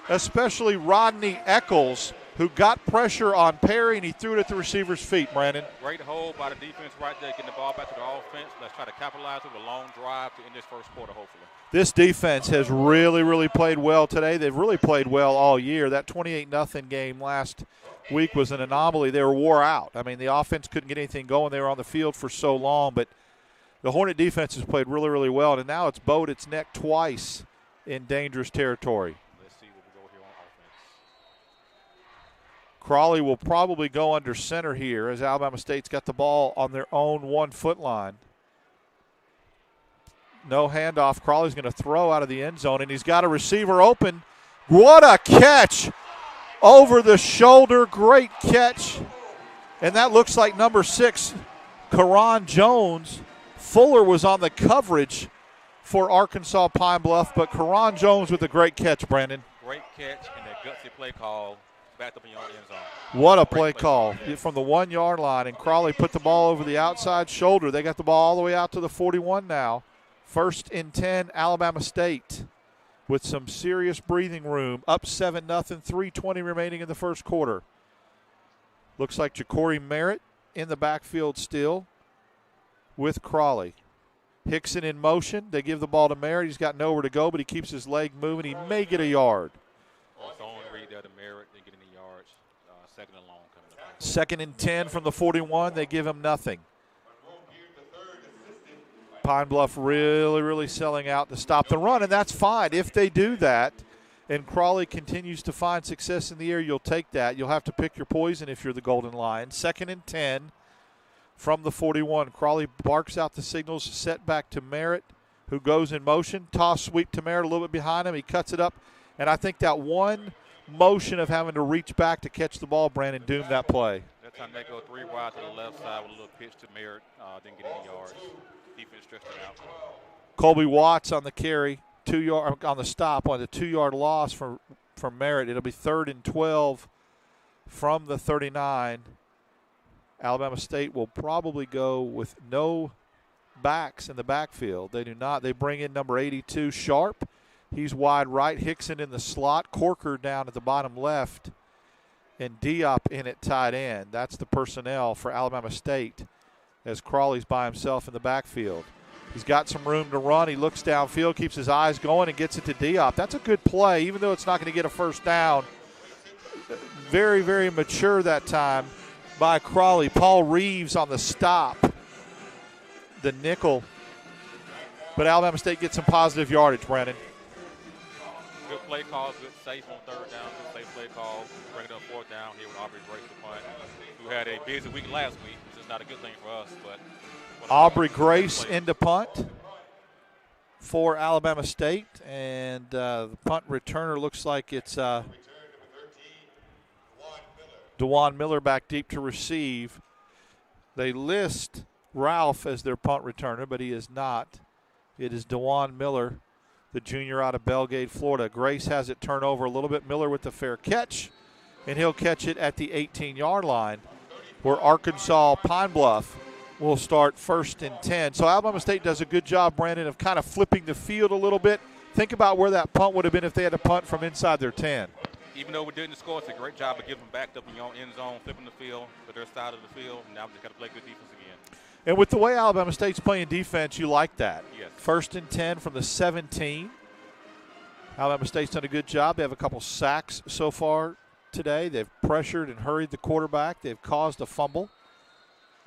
especially Rodney Eccles, who got pressure on Perry, and he threw it at the receiver's feet, Brandon. Great hold by the defense right there, getting the ball back to the offense. Let's try to capitalize with a long drive to end this first quarter, hopefully. This defense has really played well today. They've really played well all year. That 28-0 game last week was an anomaly. They were wore out. I mean, the offense couldn't get anything going. They were on the field for so long, but the Hornet defense has played really well, and now it's bowed its neck twice in dangerous territory. Let's see what we go here on offense. Crawley will probably go under center here as Alabama State's got the ball on their own 1-foot line. No handoff. Crawley's going to throw out of the end zone, and he's got a receiver open. What a catch! Over the shoulder, great catch. And that looks like number 6, Karan Jones. Fuller was on the coverage for Arkansas Pine Bluff, but Karan Jones with a great catch, Brandon. Great catch and that gutsy play call back up in your end zone. What a play call from the 1-yard line, and Crawley put the ball over the outside shoulder. They got the ball all the way out to the 41 now. 1st and 10, Alabama State with some serious breathing room. Up 7-0, 3:20 remaining in the first quarter. Looks like Ja'Cory Merritt in the backfield still with Crawley. Hickson in motion. They give the ball to Merritt. He's got nowhere to go, but he keeps his leg moving. He may get a yard. Zone read there to Merritt, didn't get any yards. 2nd and long coming up. 2nd and 10 from the 41. They give him nothing. Pine Bluff really selling out to stop the run, and that's fine. If they do that and Crawley continues to find success in the air, you'll take that. You'll have to pick your poison if you're the Golden Lions. 2nd and 10 from the 41. Crawley barks out the signals, set back to Merritt, who goes in motion. Toss sweep to Merritt a little bit behind him. He cuts it up, and I think that one motion of having to reach back to catch the ball, Brandon, doomed that play. That time they go 3 wide to the left side with a little pitch to Merritt. Didn't get any yards. Defense stretched it out. Colby Watts on the carry, 2-yard on the stop on the 2-yard loss from Merritt. It'll be 3rd and 12 from the 39. Alabama State will probably go with no backs in the backfield. They do not. They bring in number 82, Sharp. He's wide right. Hickson in the slot. Corker down at the bottom left. And Diop in at tight end. That's the personnel for Alabama State as Crawley's by himself in the backfield. He's got some room to run. He looks downfield, keeps his eyes going, and gets it to Diop. That's a good play, even though it's not going to get a first down. Very mature that time by Crawley. Paul Reeves on the stop, the nickel. But Alabama State gets some positive yardage, Brandon. Good play call, good safe on 3rd down, good safe play call. Bring it up 4th down here with Aubrey Grace the punt, who had a busy week last week, which is not a good thing for us. But Aubrey Grace into punt. for Alabama State, and the punt returner looks like it's DeJuan Miller back deep to receive. They list Ralph as their punt returner, but he is not. It is DeJuan Miller, the junior out of Belgate, Florida. Grace has it turned over a little bit. Miller with the fair catch, and he'll catch it at the 18-yard line, where Arkansas Pine Bluff will start 1st and 10. So Alabama State does a good job, Brandon, of kind of flipping the field a little bit. Think about where that punt would have been if they had to punt from inside their 10. Even though we didn't score, it's a great job of getting them backed up in your own end zone, flipping the field to their side of the field. And now we just got to play good defense again. And with the way Alabama State's playing defense, you like that. Yes. 1st and 10 from the 17. Alabama State's done a good job. They have a couple sacks so far today. They've pressured and hurried the quarterback. They've caused a fumble.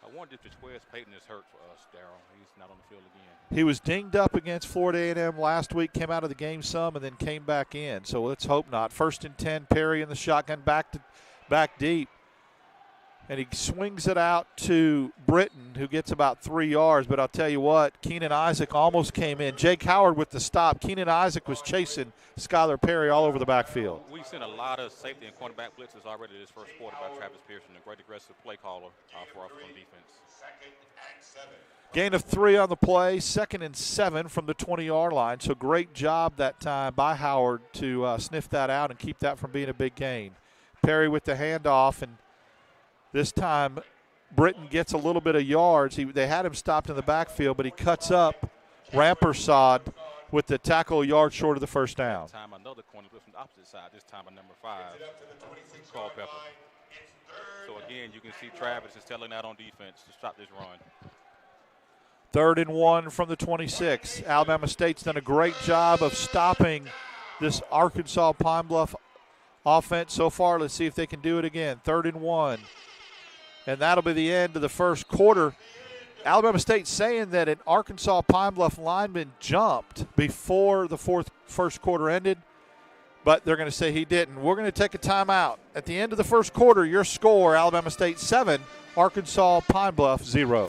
I wonder if Wes Payton is hurt for us, Darryl. He's not on the field again. He was dinged up against Florida A&M last week, came out of the game some, and then came back in. So let's hope not. 1st and 10, Perry in the shotgun, back deep. And he swings it out to Britton, who gets about 3 yards. But I'll tell you what, Keenan Isaac almost came in. Jake Howard with the stop. Keenan Isaac was chasing Skylar Perry all over the backfield. We've seen a lot of safety and cornerback blitzes already this first quarter by Travis Pearson, a great aggressive play caller for us on defense. Gain of 3 on the play, 2nd and 7 from the 20-yard line. So great job that time by Howard to sniff that out and keep that from being a big gain. Perry with the handoff, and this time Britton gets a little bit of yards. They had him stopped in the backfield, but he cuts up Rampersad with the tackle a yard short of the first down. Time another corner from the opposite side, this time a number 5, Culpepper. So again, you can see Travis is telling out on defense to stop this run. 3rd and 1 from the 26. Alabama State's done a great job of stopping this Arkansas Pine Bluff offense so far. Let's see if they can do it again. 3rd and 1. And that'll be the end of the first quarter. Alabama State saying that an Arkansas Pine Bluff lineman jumped before the first quarter ended, but they're going to say he didn't. We're going to take a timeout. At the end of the first quarter, your score, Alabama State 7, Arkansas Pine Bluff 0.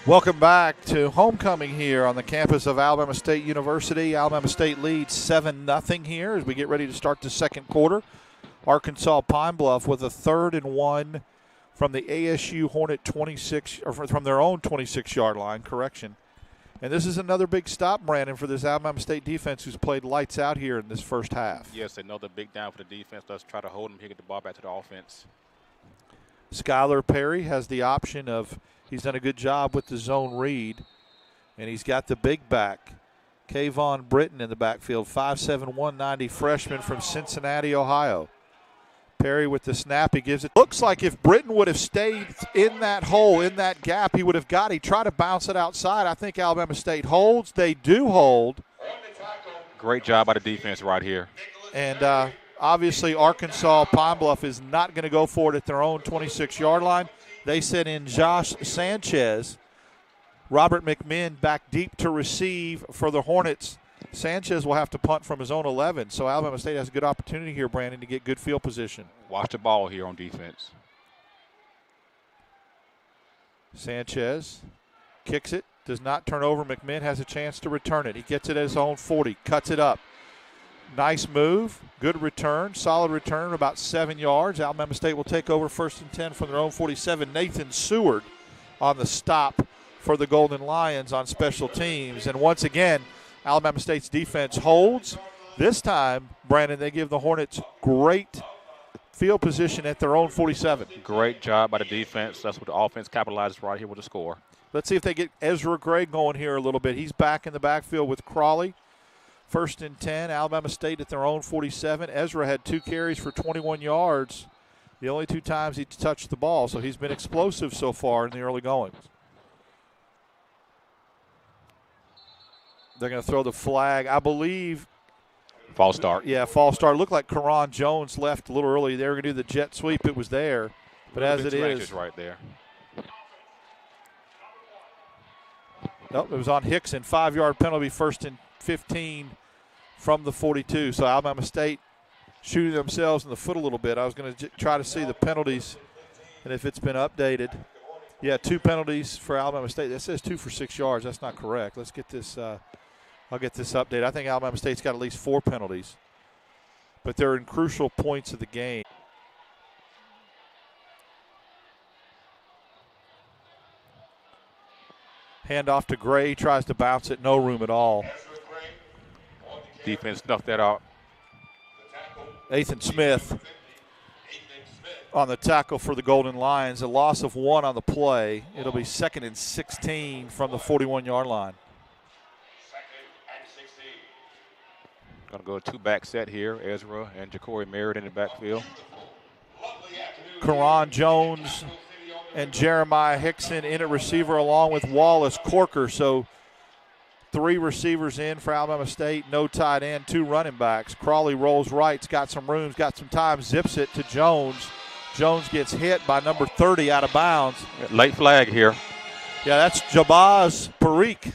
Welcome back to homecoming here on the campus of Alabama State University. Alabama State leads 7-0 here as we get ready to start the second quarter. Arkansas Pine Bluff with a 3rd and 1 from the ASU Hornet 26, or from their own 26-yard line, correction. And this is another big stop, Brandon, for this Alabama State defense who's played lights out here in this first half. Yes, another big down for the defense. Let's try to hold them here, get the ball back to the offense. Skylar Perry has the option of, he's done a good job with the zone read, and he's got the big back, Kayvon Britton, in the backfield, 5'7", 190 freshman from Cincinnati, Ohio. Perry with the snap, he gives it. Looks like if Britton would have stayed in that hole, in that gap, he would have got it. He tried to bounce it outside. I think Alabama State holds. They do hold. Great job by the defense right here. And obviously Arkansas Pine Bluff is not going to go for it at their own 26-yard line. They sent in Josh Sanchez. Robert McMinn back deep to receive for the Hornets. Sanchez will have to punt from his own 11, so Alabama State has a good opportunity here, Brandon, to get good field position. Watch the ball here on defense. Sanchez kicks it, does not turn over. McMinn has a chance to return it. He gets it at his own 40, cuts it up. Nice move, good return, solid return, about 7 yards. Alabama State will take over 1st and 10 from their own 47. Nathan Seward on the stop for the Golden Lions on special teams. And once again, Alabama State's defense holds. This time, Brandon, they give the Hornets great field position at their own 47. Great job by the defense. That's what the offense capitalizes right here with the score. Let's see if they get Ezra Gray going here a little bit. He's back in the backfield with Crawley. 1st and 10, Alabama State at their own 47. Ezra had 2 carries for 21 yards, the only 2 times he touched the ball, so he's been explosive so far in the early goings. They're going to throw the flag, I believe. False start. Yeah, false start. Looked like Karan Jones left a little early. They were going to do the jet sweep. It was there, but as it is, right there. Nope, it was on Hickson. 5-yard penalty, 1st and 15 from the 42. So Alabama State shooting themselves in the foot a little bit. I was going to try to see the penalties and if it's been updated. Yeah, 2 penalties for Alabama State. That says 2 for 6 yards. That's not correct. Let's get this. I'll get this updated. I think Alabama State's got at least 4 penalties, but they're in crucial points of the game. Hand off to Gray, tries to bounce it, no room at all. Defense snuffed that out. Ethan Smith on the tackle for the Golden Lions. A loss of 1 on the play. It'll be 2nd and 16 from the 41-yard line. Going to go a 2-back set here. Ezra and Ja'Cory Merritt in the backfield. Karan Jones and Jeremiah Hickson in at receiver along with Wallace Corker. So 3 receivers in for Alabama State, no tight end, 2 running backs. Crawley rolls right, got some room, got some time, zips it to Jones. Jones gets hit by number 30 out of bounds. Late flag here. Yeah, that's Jabaz Parikh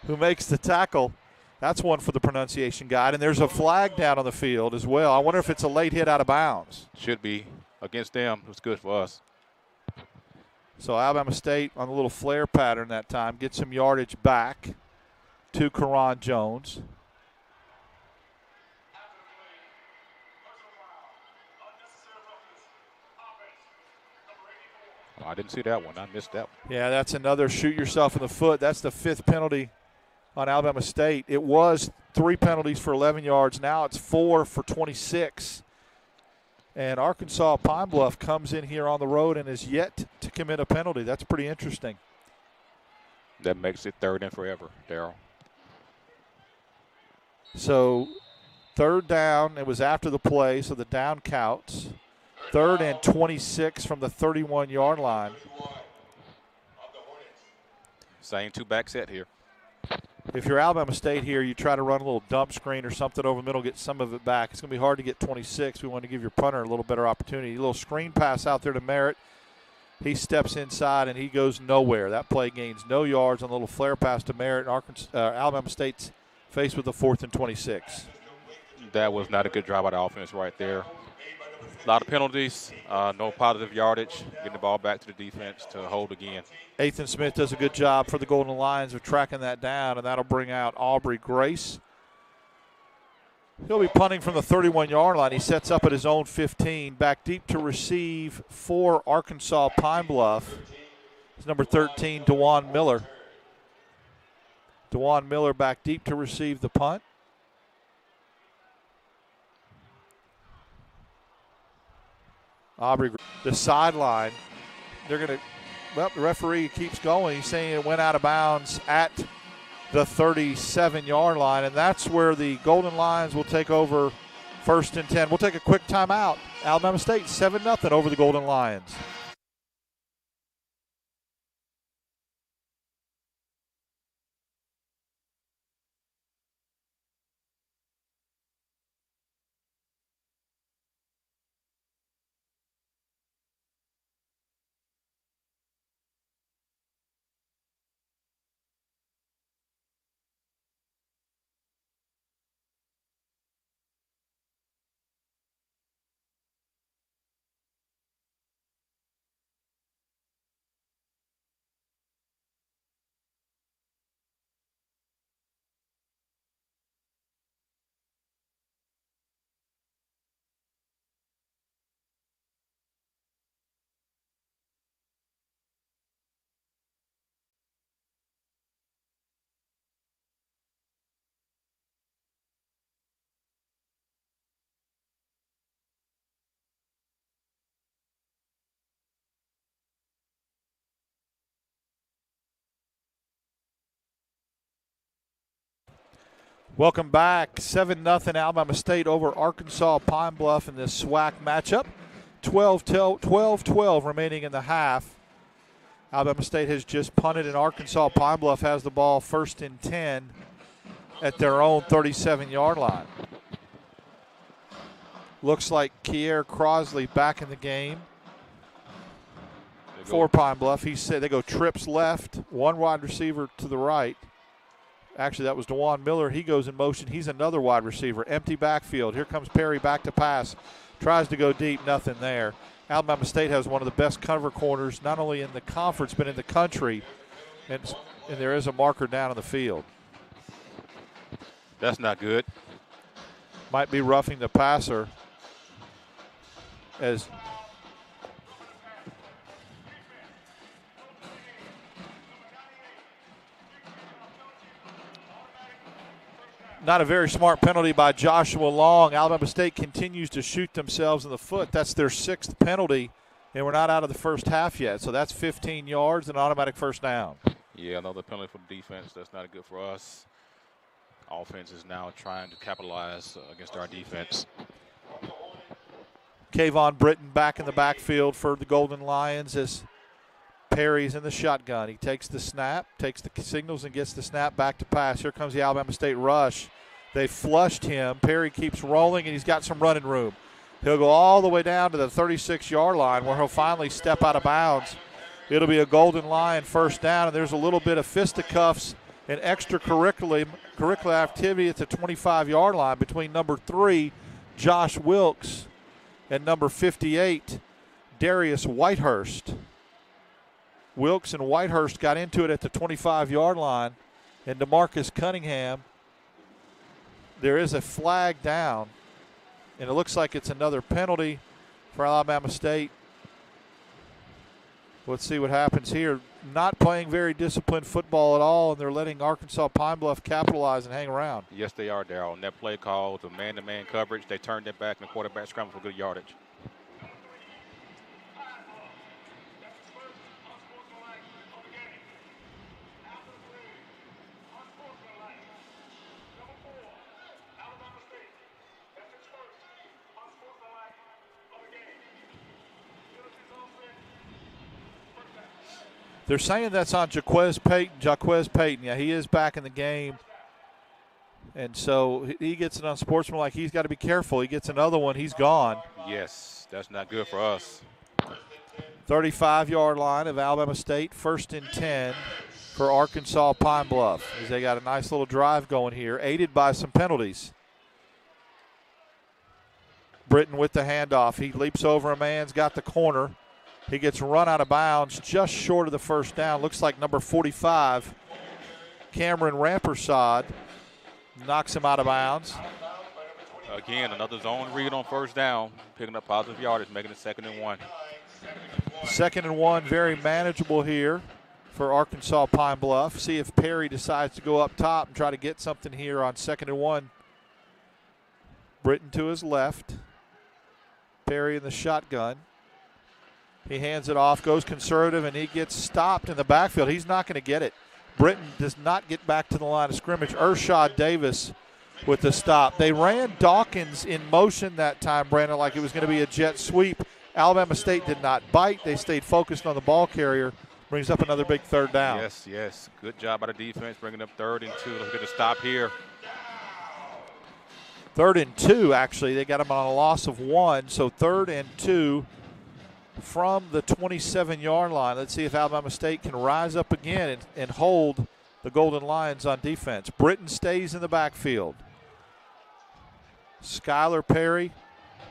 who makes the tackle. That's one for the pronunciation guide. And there's a flag down on the field as well. I wonder if it's a late hit out of bounds. Should be. Against them, it was good for us. So Alabama State on a little flare pattern that time gets some yardage back to Karan Jones. Oh, I didn't see that one. I missed that one. Yeah, that's another shoot yourself in the foot. That's the 5th penalty on Alabama State. It was 3 penalties for 11 yards. Now it's 4 for 26. And Arkansas Pine Bluff comes in here on the road and is yet to commit a penalty. That's pretty interesting. That makes it 3rd and forever, Darryl. So 3rd down, it was after the play, so the down counts. 3rd and 26 from the 31-yard line. Same 2-back set here. If you're Alabama State here, you try to run a little dump screen or something over the middle, get some of it back. It's going to be hard to get 26. We want to give your punter a little better opportunity. A little screen pass out there to Merritt. He steps inside, and he goes nowhere. That play gains no yards on a little flare pass to Merritt. Alabama State's faced with a 4th and 26. That was not a good drive by the offense right there. A lot of penalties, no positive yardage, getting the ball back to the defense to hold again. Ethan Smith does a good job for the Golden Lions of tracking that down, and that'll bring out Aubrey Grace. He'll be punting from the 31-yard line. He sets up at his own 15. Back deep to receive for Arkansas Pine Bluff. It's number 13, DeJuan Miller. DeJuan Miller back deep to receive the punt. Aubrey, the sideline. They're going to, well, the referee keeps going. He's saying it went out of bounds at the 37-yard line, and that's where the Golden Lions will take over 1st and 10. We'll take a quick timeout. Alabama State 7-0 over the Golden Lions. Welcome back. 7-0 Alabama State over Arkansas Pine Bluff in this SWAC matchup. 12-12 remaining in the half. Alabama State has just punted, and Arkansas Pine Bluff has the ball 1st and 10 at their own 37-yard line. Looks like Kier Crosley back in the game for Pine Bluff. He said they go trips left, one wide receiver to the right. Actually, that was DeJuan Miller. He goes in motion. He's another wide receiver. Empty backfield. Here comes Perry back to pass. Tries to go deep. Nothing there. Alabama State has one of the best cover corners, not only in the conference, but in the country. And there is a marker down on the field. That's not good. Might be roughing the passer as not a very smart penalty by Joshua Long. Alabama State continues to shoot themselves in the foot. That's their 6th penalty, and we're not out of the first half yet. So that's 15 yards and automatic first down. Yeah, another penalty for the defense. That's not good for us. Offense is now trying to capitalize against our defense. Kayvon Britton back in the backfield for the Golden Lions as Perry's in the shotgun. He takes the snap, takes the signals, and gets the snap back to pass. Here comes the Alabama State rush. They flushed him. Perry keeps rolling, and he's got some running room. He'll go all the way down to the 36-yard line where he'll finally step out of bounds. It'll be a Golden Lion first down, and there's a little bit of fisticuffs and extracurricular activity at the 25-yard line between number 3, Josh Wilkes, and number 58, Darius Whitehurst. Wilkes and Whitehurst got into it at the 25-yard line, and DeMarcus Cunningham, there is a flag down, and it looks like it's another penalty for Alabama State. Let's see what happens here. Not playing very disciplined football at all, and they're letting Arkansas Pine Bluff capitalize and hang around. Yes, they are, Darryl. On that play call to man-to-man coverage, they turned it back, and the quarterback scrambled for good yardage. They're saying that's on Jaquez Payton. Yeah, he is back in the game. And so he gets it on sportsmanlike. He's got to be careful. He gets another one. He's gone. Yes, that's not good for us. 35-yard line of Alabama State. 1st and 10 for Arkansas Pine Bluff as they got a nice little drive going here, aided by some penalties. Britton with the handoff. He leaps over a man's got the corner. He gets run out of bounds just short of the first down. Looks like number 45, Cameron Rampersad, knocks him out of bounds. Again, another zone read on first down, picking up positive yardage, making it 2nd and 1. 2nd and 1, very manageable here for Arkansas Pine Bluff. See if Perry decides to go up top and try to get something here on 2nd and 1. Britton to his left. Perry in the shotgun. He hands it off, goes conservative, and he gets stopped in the backfield. He's not going to get it. Britton does not get back to the line of scrimmage. Ershad Davis with the stop. They ran Dawkins in motion that time, Brandon, like it was going to be a jet sweep. Alabama State did not bite. They stayed focused on the ball carrier. Brings up another big 3rd down. Yes. Good job by the defense, bringing up 3rd and 2. Let's get a stop here. 3rd and 2, actually. They got him on a loss of 1, so 3rd and 2. From the 27-yard line. Let's see if Alabama State can rise up again and hold the Golden Lions on defense. Britton stays in the backfield. Skylar Perry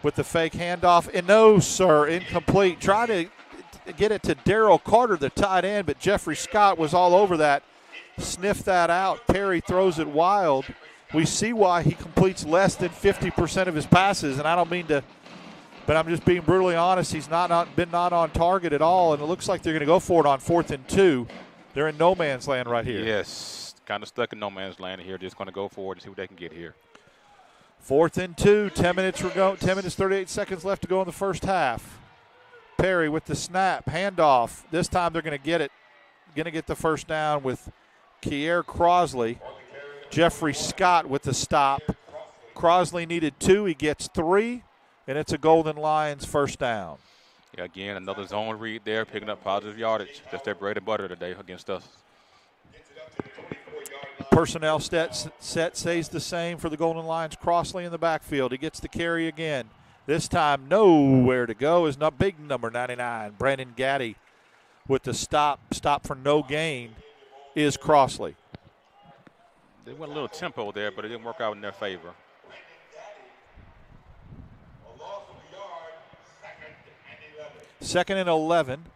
with the fake handoff. And no, sir, incomplete. Trying to get it to Darryl Carter, the tight end, but Jeffrey Scott was all over that. Sniffed that out. Perry throws it wild. We see why he completes less than 50% of his passes, and I don't mean to – but I'm just being brutally honest. He's not on target at all, and it looks like they're going to go for it on 4th and 2. They're in no man's land right here. Yes, kind of stuck in no man's land here. Just going to go for it and see what they can get here. 4th and 2, 10 minutes 38 seconds left to go in the first half. Perry with the snap, handoff. This time they're going to get it. Going to get the first down with Kier Crosley. Jeffrey Scott with the stop. Crosley needed 2. He gets 3, and it's a Golden Lions first down. Yeah, again, another zone read there, picking up positive yardage. That's their bread and butter today against us. Personnel set stays the same for the Golden Lions. Crossley in the backfield. He gets the carry again. This time nowhere to go is not big number 99. Brandon Gaddy with the stop for no gain is Crossley. They went a little tempo there, but it didn't work out in their favor. Second and 11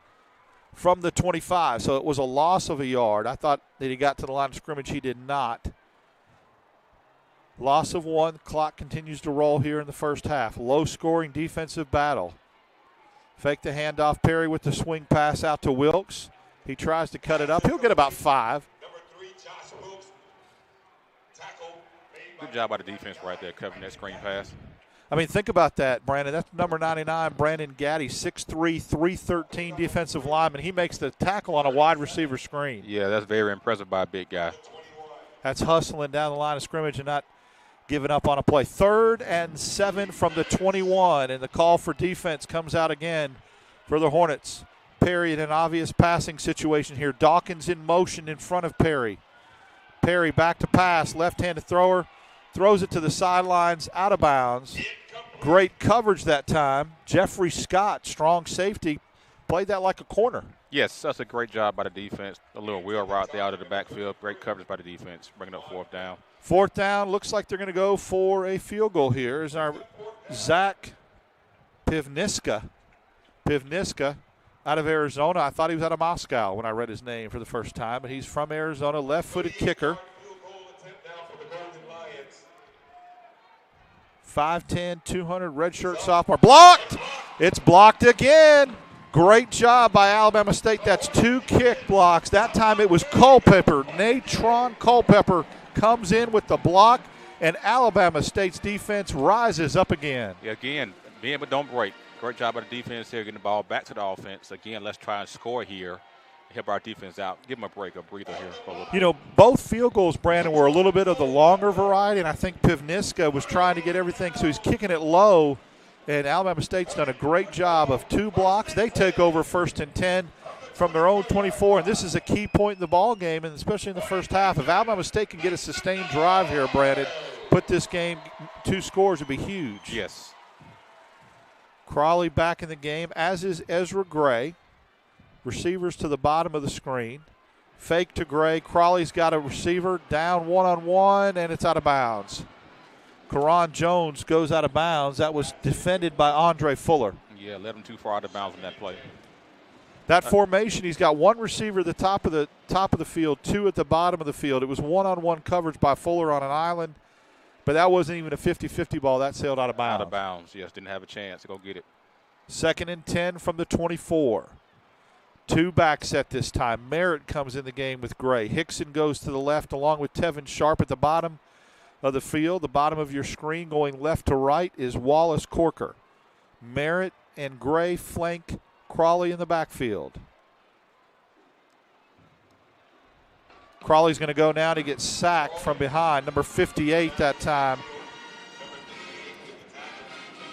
from the 25. So it was a loss of a yard. I thought that he got to the line of scrimmage. He did not. Loss of 1. Clock continues to roll here in the first half. Low-scoring defensive battle. Fake the handoff. Perry with the swing pass out to Wilkes. He tries to cut it up. He'll get about 5. Good job by the defense right there, covering that screen pass. I mean, think about that, Brandon. That's number 99, Brandon Gaddy, 6'3", 313 defensive lineman. He makes the tackle on a wide receiver screen. Yeah, that's very impressive by a big guy. That's hustling down the line of scrimmage and not giving up on a play. 3rd and 7 from the 21, and the call for defense comes out again for the Hornets. Perry in an obvious passing situation here. Dawkins in motion in front of Perry. Perry back to pass, left-handed thrower. Throws it to the sidelines, out of bounds. Great coverage that time. Jeffrey Scott, strong safety, played that like a corner. Yes, that's a great job by the defense. A little wheel route there out of the backfield. Great coverage by the defense, bringing up 4th down. 4th down, looks like they're going to go for a field goal here. Is our Zach Pivniska out of Arizona. I thought he was out of Moscow when I read his name for the first time, but he's from Arizona, left-footed kicker. 5'10", 200, redshirt sophomore. Blocked! It's blocked again. Great job by Alabama State. That's 2 kick blocks. That time it was Culpepper. Natron Culpepper comes in with the block, and Alabama State's defense rises up again. Yeah, again, bend but don't break. Great job by the defense here, getting the ball back to the offense. Again, let's try and score here. Help our defense out. Give them a break, a breather here for a little bit. You know, both field goals, Brandon, were a little bit of the longer variety, and I think Pivniska was trying to get everything, so he's kicking it low, and Alabama State's done a great job of 2 blocks. They take over 1st and 10 from their own 24, and this is a key point in the ball game, and especially in the first half. If Alabama State can get a sustained drive here, Brandon, put this game 2 scores would be huge. Yes. Crawley back in the game, as is Ezra Gray. Receivers to the bottom of the screen. Fake to Gray. Crawley's got a receiver down one-on-one, and it's out of bounds. Karan Jones goes out of bounds. That was defended by Andre Fuller. Yeah, led him too far out of bounds in that play. That formation, he's got 1 receiver at the top of the field, 2 at the bottom of the field. It was one-on-one coverage by Fuller on an island, but that wasn't even a 50-50 ball. That sailed out of bounds. Out of bounds, yes. Didn't have a chance to go get it. 2nd and 10 from the 24. 2 back set this time. Merritt comes in the game with Gray. Hickson goes to the left along with Tevin Sharp at the bottom of the field. The bottom of your screen going left to right is Wallace Corker. Merritt and Gray flank Crawley in the backfield. Crawley's going to go now to get sacked from behind. Number 58 that time.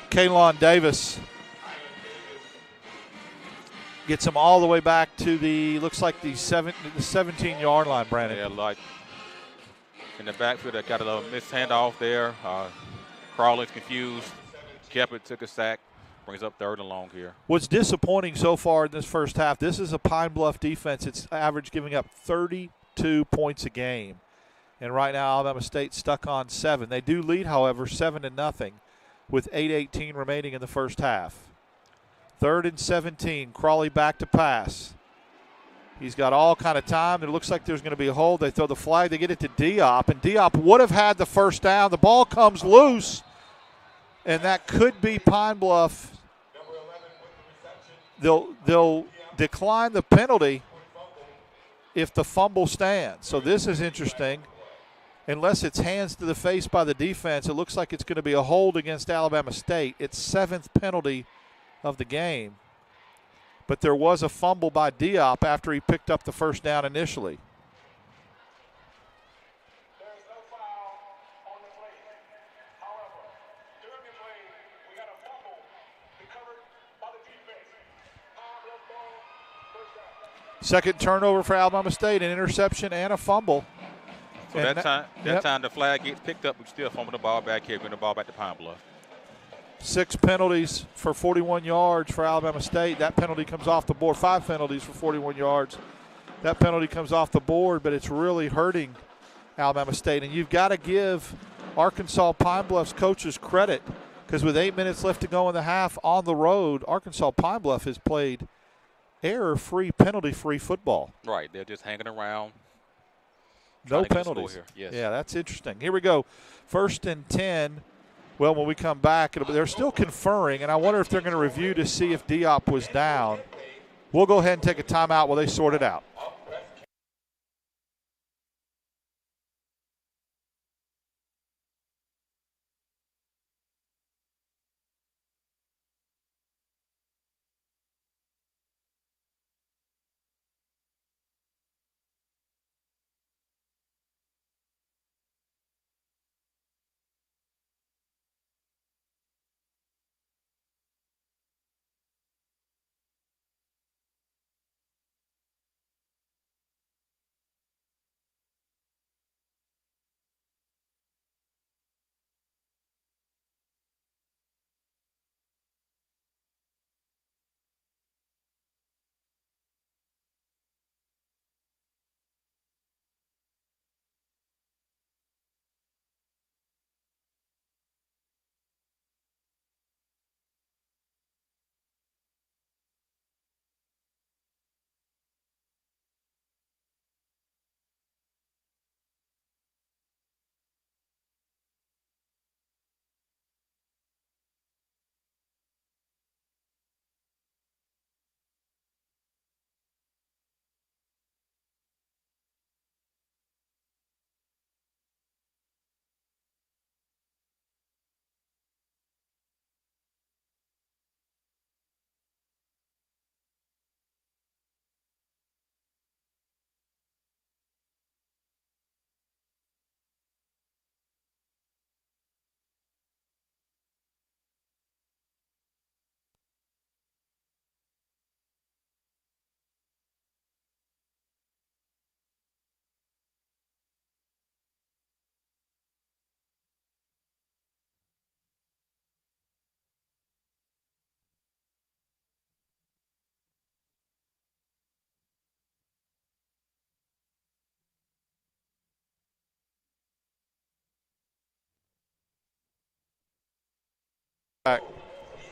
Kaylon Davis gets him all the way back to the 17-yard line, Brandon. Yeah, like in the backfield, that got a little missed handoff there. Crawley's confused. Kept it, took a sack. Brings up 3rd and long here. What's disappointing so far in this first half, this is a Pine Bluff defense. It's average giving up 32 points a game. And right now, Alabama State stuck on 7. They do lead, however, 7-0 with 8:18 remaining in the first half. 3rd and 17. Crawley back to pass. He's got all kind of time. It looks like there's going to be a hold. They throw the flag. They get it to Diop, and Diop would have had the first down. The ball comes loose, and that could be Pine Bluff. They'll decline the penalty if the fumble stands. So this is interesting. Unless it's hands to the face by the defense, it looks like it's going to be a hold against Alabama State. It's 7th penalty of the game. But there was a fumble by Diop after he picked up the first down initially. Second turnover for Alabama State, an interception and a fumble. So and that time the flag gets picked up, we still fumble the ball back here, bring the ball back to Pine Bluff. 6 penalties for 41 yards for Alabama State. That penalty comes off the board. 5 penalties for 41 yards. That penalty comes off the board, but it's really hurting Alabama State. And you've got to give Arkansas Pine Bluff's coaches credit, because with 8 minutes left to go in the half on the road, Arkansas Pine Bluff has played error-free, penalty-free football. Right, they're just hanging around. No penalties. Here. Yes. Yeah, that's interesting. Here we go. 1st and 10. Well, when we come back, they're still conferring, and I wonder if they're going to review to see if Diop was down. We'll go ahead and take a timeout while they sort it out.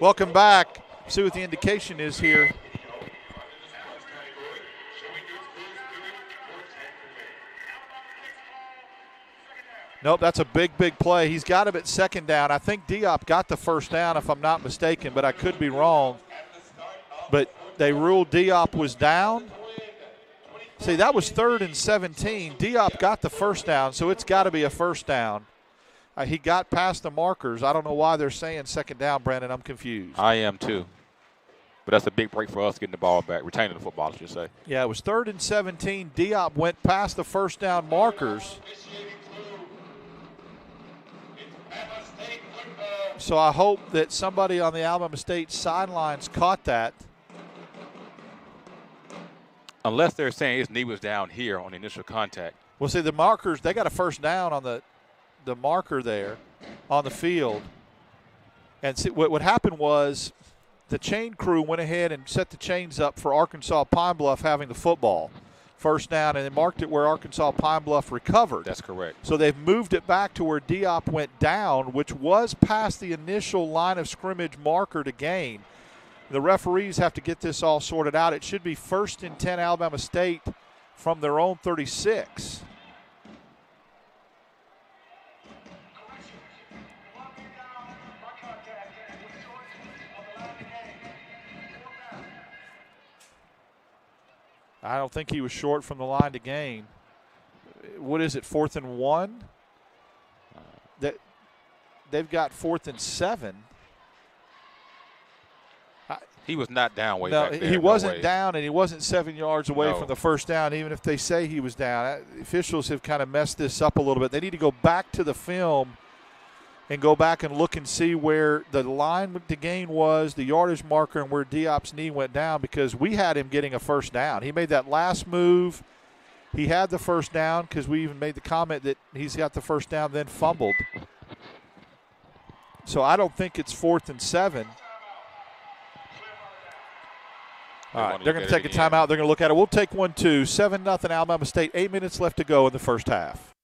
Welcome back. See what the indication is here. Nope, that's a big play. He's got him at 2nd down. I think Diop got the 1st down, if I'm not mistaken, but I could be wrong. But they ruled Diop was down. See, that was 3rd and 17. Diop got the 1st down, so it's got to be a 1st down. He got past the markers. I don't know why they're saying 2nd down, Brandon. I'm confused. I am too. But that's a big break for us getting the ball back, retaining the football, I should say. Yeah, it was 3rd and 17. Diop went past the 1st down markers. So I hope that somebody on the Alabama State sidelines caught that. Unless they're saying his knee was down here on the initial contact. Well, see, the markers, they got a 1st down on the marker there on the field. And see, what happened was the chain crew went ahead and set the chains up for Arkansas Pine Bluff having the football. 1st down, and they marked it where Arkansas Pine Bluff recovered. That's correct. So they've moved it back to where Diop went down, which was past the initial line of scrimmage marker to gain. The referees have to get this all sorted out. It should be 1st and 10 Alabama State from their own 36. I don't think he was short from the line to gain. What is it, 4th and 1? They've got 4th and 7. He was not down way back there. He wasn't down, and he wasn't 7 yards away No. from the 1st down, even if they say he was down. Officials have kind of messed this up a little bit. They need to go back to the film and go back and look and see where the line to gain was, the yardage marker, and where Diop's knee went down, because we had him getting a first down. He made that last move. He had the first down because we even made the comment that he's got the first down, then fumbled. So I don't think it's 4th and 7. All right, they're going to take a timeout. They're going to look at it. We'll take 1-2. 7-0 Alabama State. 8 minutes left to go in the first half.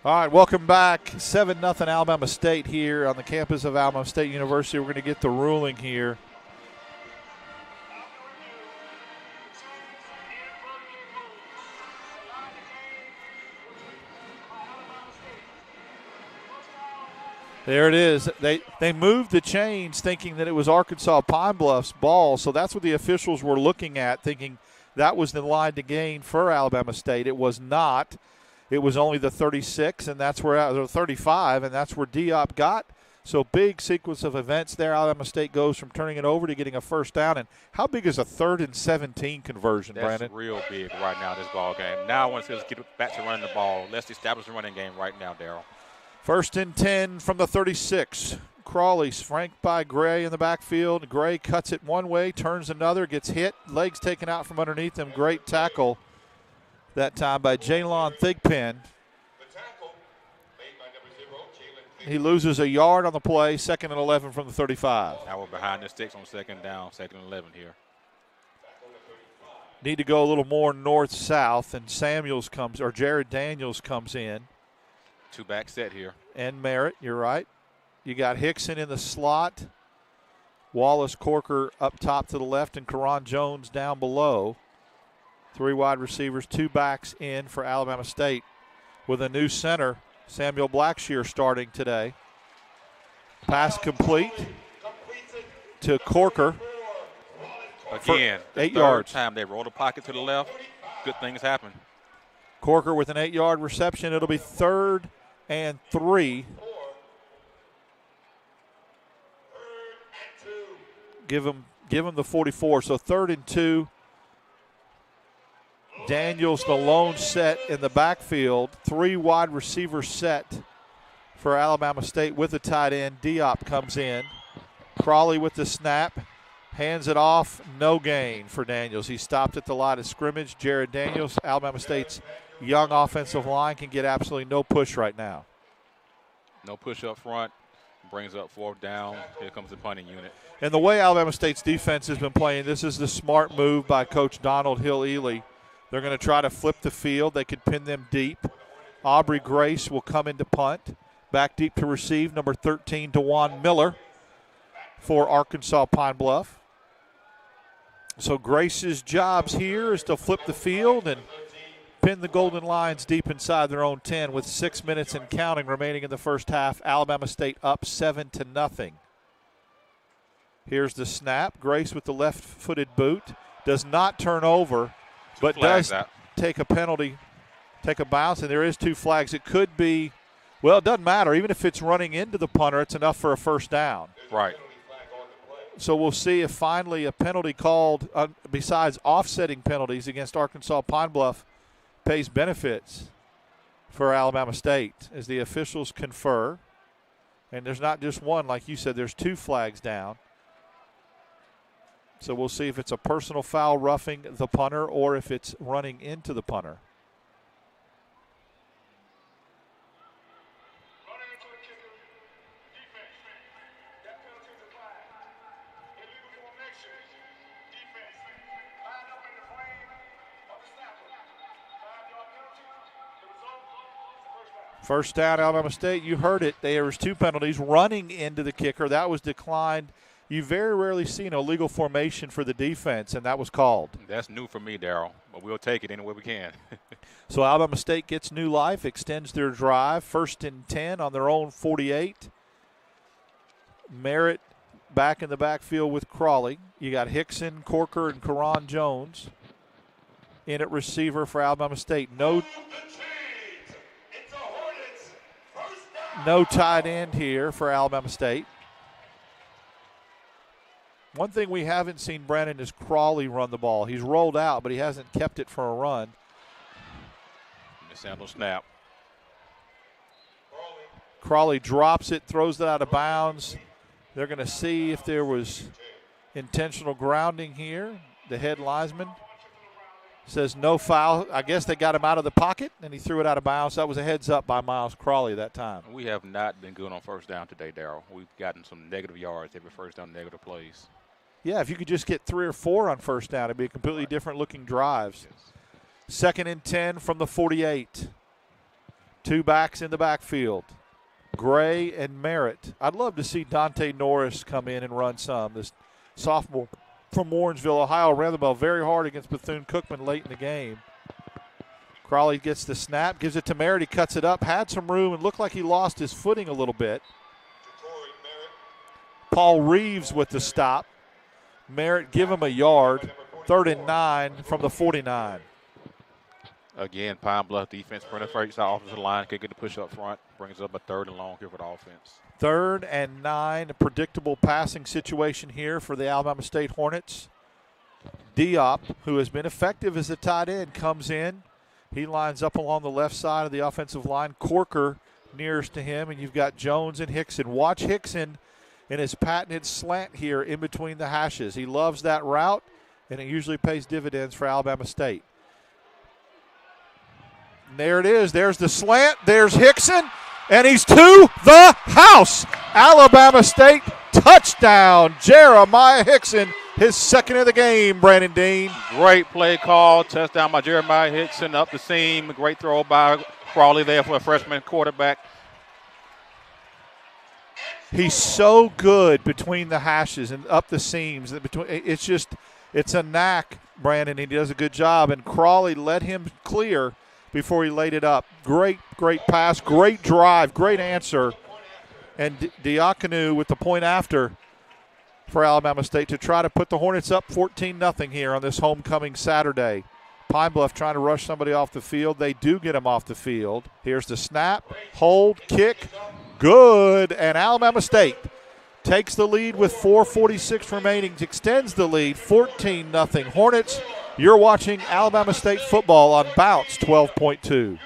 All right, welcome back. 7-0 Alabama State here on the campus of Alabama State University. We're going to get the ruling here. There it is. They moved the chains thinking that it was Arkansas Pine Bluff's ball, so that's what the officials were looking at, thinking that was the line to gain for Alabama State. It was not. It was only the 36, and that's where the 35, and that's where Diop got. So big sequence of events there. Alabama State goes from turning it over to getting a first down. And how big is a 3rd and 17 conversion, That's Brandon? real big right now, this ball game. Now once let's get back to running the ball. Let's establish the running game right now, Darryl. 1st and 10 from the 36. Crawley's franked by Gray in the backfield. Gray cuts it one way, turns another, gets hit, legs taken out from underneath him. Great tackle that time by Jalon Thigpen. He loses a yard on the play, 2nd and 11 from the 35. Now we're behind the sticks on 2nd down, 2nd and 11 here. Need to go a little more north-south, and Jared Daniels comes in. 2-back set here. And Merritt, you're right. You got Hickson in the slot, Wallace Corker up top to the left, and Karan Jones down below. 3 wide receivers, 2 backs in for Alabama State with a new center, Samuel Blackshear, starting today. Pass complete to Corker. Again, 8 yards. Time they roll the pocket to the left, good things happen. Corker with an 8-yard reception. It'll be 3rd and 3. Give him the 44. So 3rd and 2. Daniels the lone set in the backfield. 3 wide receiver set for Alabama State with the tight end. Diop comes in. Crawley with the snap. Hands it off. No gain for Daniels. He stopped at the line of scrimmage. Jared Daniels, Alabama State's young offensive line, can get absolutely no push right now. No push up front. Brings up 4th down. Here comes the punting unit. And the way Alabama State's defense has been playing, this is the smart move by Coach Donald Hill-Ely. They're going to try to flip the field. They could pin them deep. Aubrey Grace will come into punt. Back deep to receive, number 13, DeJuan Miller for Arkansas Pine Bluff. So Grace's jobs here is to flip the field and pin the Golden Lions deep inside their own 10 with 6 minutes and counting remaining in the first half. Alabama State up 7-0. Here's the snap. Grace with the left-footed boot. Does not turn over, but does take a penalty, take a bounce, and there is 2 flags. It could be, well, it doesn't matter. Even if it's running into the punter, it's enough for a first down. Right. So we'll see if finally a penalty called, besides offsetting penalties against Arkansas Pine Bluff, pays benefits for Alabama State as the officials confer. And there's not just one, like you said, there's 2 flags down. So we'll see if it's a personal foul roughing the punter or if it's running into the punter. First down, Alabama State. You heard it. There was 2 penalties. Running into the kicker, that was declined. You very rarely see an illegal formation for the defense, and that was called. That's new for me, Darryl, but we'll take it any way we can. So Alabama State gets new life, extends their drive. 1st and 10 on their own 48. Merritt back in the backfield with Crawley. You got Hickson, Corker, and Karan Jones in at receiver for Alabama State. No tight end here for Alabama State. One thing we haven't seen, Brandon, is Crawley run the ball. He's rolled out, but he hasn't kept it for a run. Mishandle snap. Crawley drops it, throws it out of bounds. They're going to see if there was intentional grounding here. The head linesman says no foul. I guess they got him out of the pocket, and he threw it out of bounds. That was a heads up by Miles Crawley that time. We have not been good on first down today, Darryl. We've gotten some negative yards every first down, negative plays. Yeah, if you could just get 3 or 4 on first down, it'd be a completely different looking drives. Yes. 2nd and 10 from the 48. 2 backs in the backfield. Gray and Merritt. I'd love to see Dante Norris come in and run some. This sophomore from Warrensville, Ohio, ran the ball very hard against Bethune-Cookman late in the game. Crawley gets the snap, gives it to Merritt. He cuts it up, had some room, and looked like he lost his footing a little bit. Paul Reeves with the stop. Merritt give him a yard. 3rd and 9 from the 49. Again, Pine Bluff defense penetrates the offensive line, can get the push up front, brings up a 3rd and long here for the offense. 3rd and 9, a predictable passing situation here for the Alabama State Hornets. Diop, who has been effective as a tight end, comes in. He lines up along the left side of the offensive line. Corker nearest to him, and you've got Jones and Hickson. Watch Hickson in his patented slant here in between the hashes. He loves that route, and it usually pays dividends for Alabama State. And there it is. There's the slant. There's Hickson, and he's to the house. Alabama State touchdown. Jeremiah Hickson, his 2nd of the game, Brandon Dean. Great play call. Touchdown by Jeremiah Hickson up the seam. Great throw by Crawley there for a freshman quarterback. He's so good between the hashes and up the seams. It's a knack, Brandon. He does a good job. And Crawley let him clear before he laid it up. Great pass, great drive, great answer. And Diakonu with the point after for Alabama State to try to put the Hornets up 14-0 here on this homecoming Saturday. Pine Bluff trying to rush somebody off the field. They do get him off the field. Here's the snap, hold, kick, good. And Alabama State takes the lead with 4:46 remaining, extends the lead 14-0 Hornets. You're watching Alabama State football on Bounce 12.2.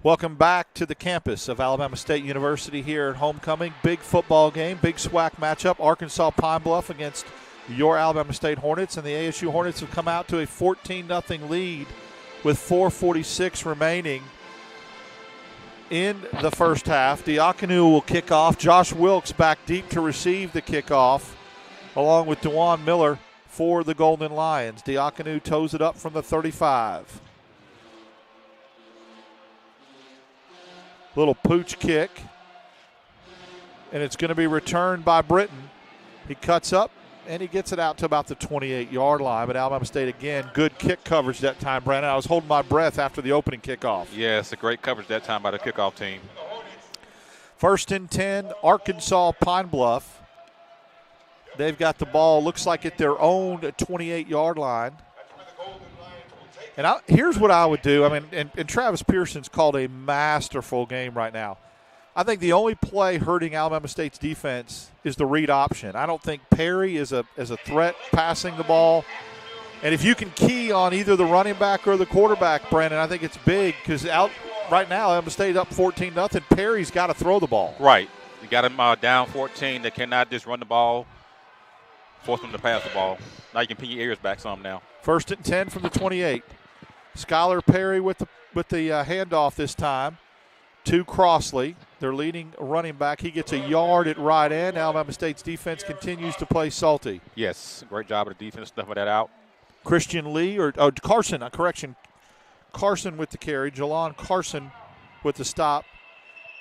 Welcome back to the campus of Alabama State University here at homecoming. Big football game, big SWAC matchup. Arkansas Pine Bluff against your Alabama State Hornets, and the ASU Hornets have come out to a 14-0 lead with 4:46 remaining in the first half. Diakonu will kick off. Josh Wilkes back deep to receive the kickoff, along with DeJuan Miller for the Golden Lions. Diakonu toes it up from the 35. Little pooch kick, and it's going to be returned by Britton. He cuts up, and he gets it out to about the 28-yard line. But Alabama State, again, good kick coverage that time, Brandon. I was holding my breath after the opening kickoff. Yeah, it's a great coverage that time by the kickoff team. 1st and 10, Arkansas Pine Bluff. They've got the ball, looks like at their own 28-yard line. And here's what I would do. I mean, and Travis Pearson's called a masterful game right now. I think the only play hurting Alabama State's defense is the read option. I don't think Perry is a threat passing the ball. And if you can key on either the running back or the quarterback, Brandon, I think it's big because right now Alabama State up 14-0. Perry's got to throw the ball. Right. You got them down 14. They cannot just run the ball, force them to pass the ball. Now you can pin your ears back some now. 1st and 10 from the 28. Skylar Perry with the handoff this time to Crossley. Their leading running back. He gets a yard at right end. Alabama State's defense continues to play salty. Yes, great job of the defense stuffing that out. Carson with the carry. Jelon Carson with the stop.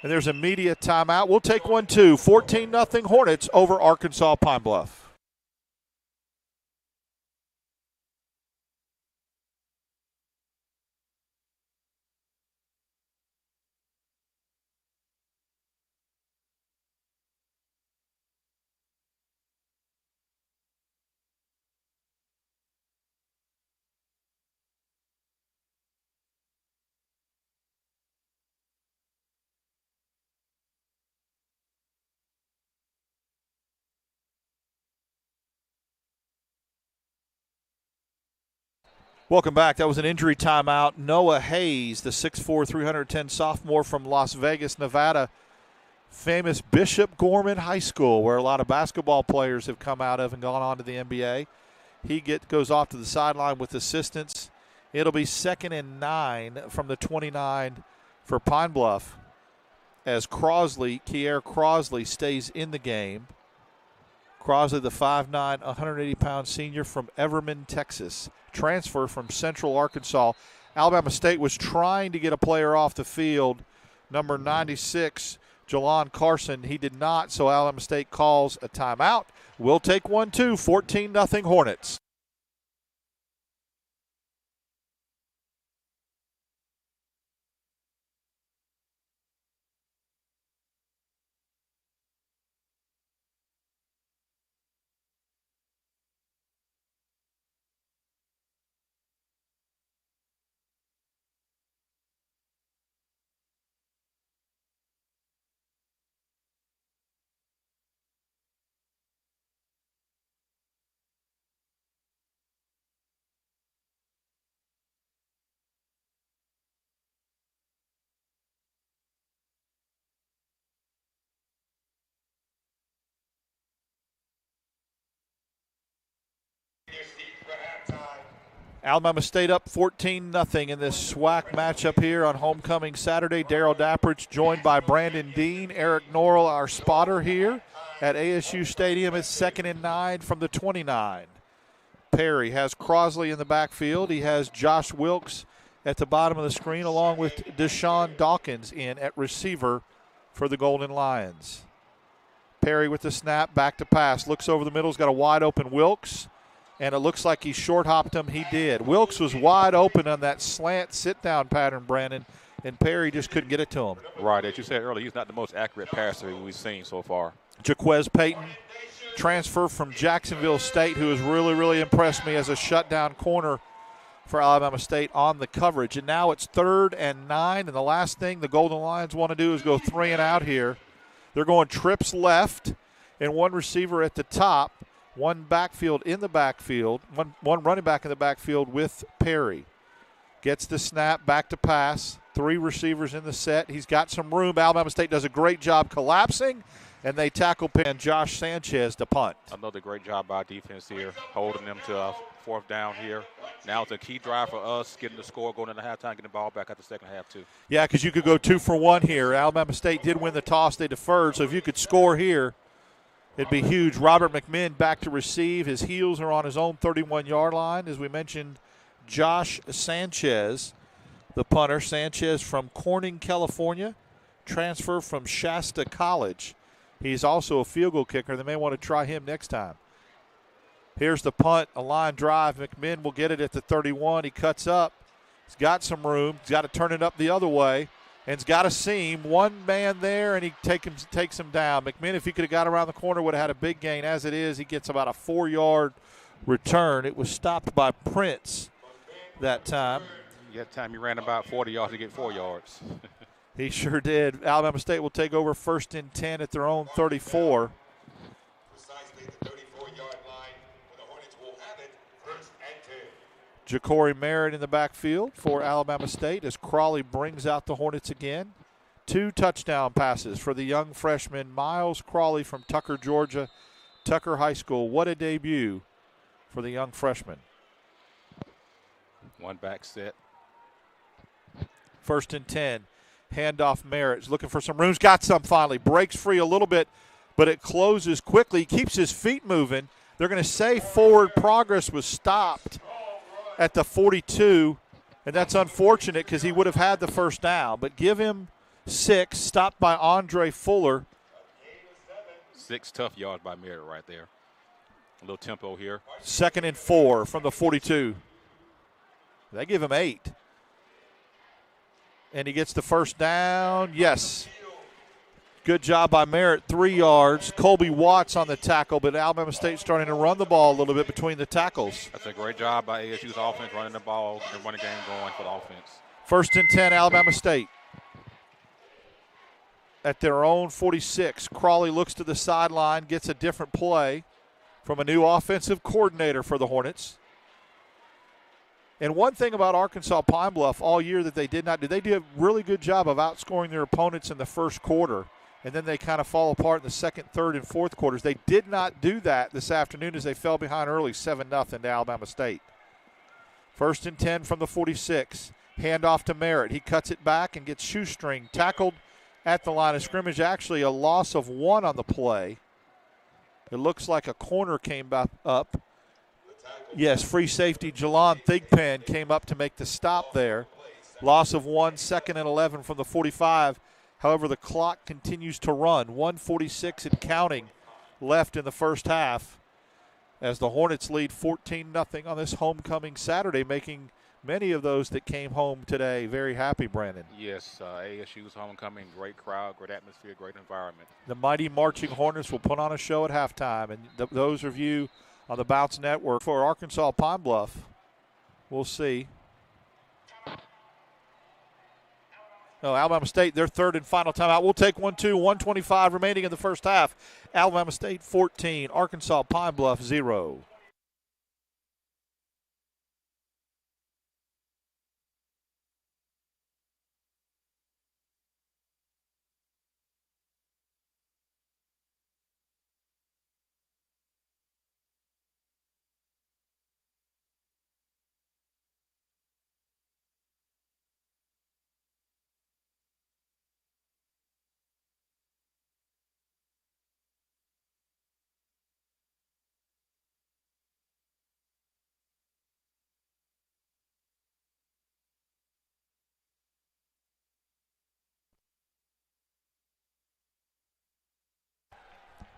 And there's a media timeout. We'll take one too. 14-0 Hornets over Arkansas Pine Bluff. Welcome back. That was an injury timeout. Noah Hayes, the 6'4", 310 sophomore from Las Vegas, Nevada, famous Bishop Gorman High School, where a lot of basketball players have come out of and gone on to the NBA. He goes off to the sideline with assistance. It'll be 2nd and 9 from the 29 for Pine Bluff as Kier Crosley stays in the game. Crosley, the 5'9", 180-pound senior from Everman, Texas, transfer from Central Arkansas. Alabama State was trying to get a player off the field, number 96, Jelon Carson. He did not, so Alabama State calls a timeout. We'll take 1-2, 14-0 Hornets. Alabama State up 14-0 in this SWAC matchup here on homecoming Saturday. Darrell Dapprich joined by Brandon Dean. Eric Norrell, our spotter here at ASU Stadium. It's 2nd and 9 from the 29. Perry has Crosley in the backfield. He has Josh Wilkes at the bottom of the screen along with Deshaun Dawkins in at receiver for the Golden Lions. Perry with the snap, back to pass. Looks over the middle, has got a wide open Wilkes. And it looks like he short hopped him. He did. Wilkes was wide open on that slant sit-down pattern, Brandon, and Perry just couldn't get it to him. Right, as you said earlier, he's not the most accurate passer we've seen so far. Jaquez Payton, transfer from Jacksonville State, who has really, really impressed me as a shutdown corner for Alabama State on the coverage. And now it's 3rd and 9, and the last thing the Golden Lions want to do is go 3 and out here. They're going trips left and one receiver at the top. One backfield in the backfield, one running back in the backfield with Perry. Gets the snap, back to pass. 3 receivers in the set. He's got some room. Alabama State does a great job collapsing, and they tackle and Josh Sanchez to punt. Another great job by defense here, holding them to a 4th down here. Now it's a key drive for us, getting the score, going into halftime, getting the ball back at the second half too. Yeah, because you could go 2 for 1 here. Alabama State did win the toss. They deferred, so if you could score here, it'd be huge. Robert McMinn back to receive. His heels are on his own 31-yard line. As we mentioned, Josh Sanchez, the punter. Sanchez from Corning, California, transfer from Shasta College. He's also a field goal kicker. They may want to try him next time. Here's the punt, a line drive. McMinn will get it at the 31. He cuts up. He's got some room. He's got to turn it up the other way. And he's got a seam. One man there, and he takes him down. McMinn, if he could have got around the corner, would have had a big gain. As it is, he gets about a 4-yard return. It was stopped by Prince that time. That time he ran about 40 yards to get 4 yards. He sure did. Alabama State will take over 1st and 10 at their own 34. Precisely the 34-yard line, where the Hornets will have it, 1st and 10. Ja'Cory Merritt in the backfield for Alabama State as Crawley brings out the Hornets again. 2 touchdown passes for the young freshman Miles Crawley from Tucker, Georgia, Tucker High School. What a debut for the young freshman. One back set. 1st and 10. Handoff Merritt. Looking for some room. Got some finally. Breaks free a little bit, but it closes quickly. Keeps his feet moving. They're going to say forward progress was stopped at the 42, and that's unfortunate because he would have had the 1st down. But give him 6, stopped by Andre Fuller. 6 tough yards by Merritt right there. A little tempo here. 2nd and 4 from the 42. They give him 8. And he gets the 1st down. Yes. Good job by Merritt, 3 yards. Colby Watts on the tackle, but Alabama State starting to run the ball a little bit between the tackles. That's a great job by ASU's offense, running the ball and running the game going for the offense. 1st and 10, Alabama State. At their own 46, Crawley looks to the sideline, gets a different play from a new offensive coordinator for the Hornets. And one thing about Arkansas Pine Bluff all year that they did not do, they did a really good job of outscoring their opponents in the first quarter, and then they kind of fall apart in the second, third, and fourth quarters. They did not do that this afternoon as they fell behind early 7-0 to Alabama State. 1st and 10 from the 46. Handoff to Merritt. He cuts it back and gets shoestring tackled at the line of scrimmage. Actually, a loss of 1 on the play. It looks like a corner came back up. Yes, free safety Jalon Thigpen came up to make the stop there. Loss of 1, 2nd and 11 from the 45. However, the clock continues to run. 1:46 and counting left in the first half as the Hornets lead 14-0 on this homecoming Saturday, making many of those that came home today very happy, Brandon. Yes, ASU's homecoming, great crowd, great atmosphere, great environment. The mighty Marching Hornets will put on a show at halftime, and those of you on the Bounce Network for Arkansas Pine Bluff, we'll see. No, Alabama State, their third and final timeout. We'll take 1-2, 1:25 remaining in the first half. Alabama State 14, Arkansas Pine Bluff 0.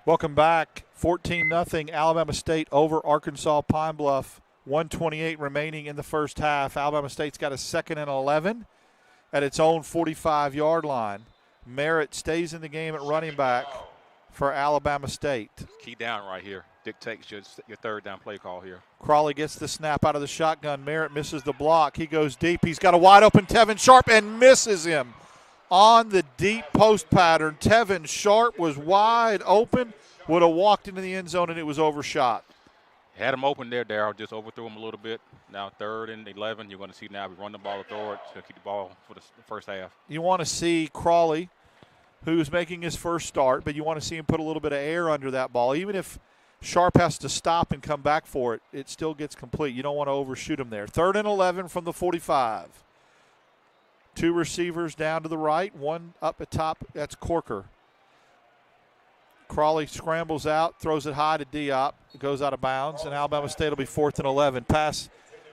Welcome back. 14-0 Alabama State over Arkansas Pine Bluff. 1:28 remaining in the first half. Alabama State's got a 2nd and 11 at its own 45-yard line. Merritt stays in the game at running back for Alabama State. Key down right here. Dictates your third down play call here. Crawley gets the snap out of the shotgun. Merritt misses the block. He goes deep. He's got a wide open Tevin Sharp and misses him. On the deep post pattern, Tevin Sharp was wide open, would have walked into the end zone, and it was overshot. Had him open there, Darryl. Just overthrew him a little bit. Now 3rd and 11. You're going to see now we run the ball to throw it to keep the ball for the first half. You want to see Crawley, who's making his first start, but you want to see him put a little bit of air under that ball. Even if Sharp has to stop and come back for it, it still gets complete. You don't want to overshoot him there. 3rd and 11 from the 45. 2 receivers down to the right, 1 up at top. That's Corker. Crawley scrambles out, throws it high to Diop. It goes out of bounds, and Alabama State will be 4th and 11. Pass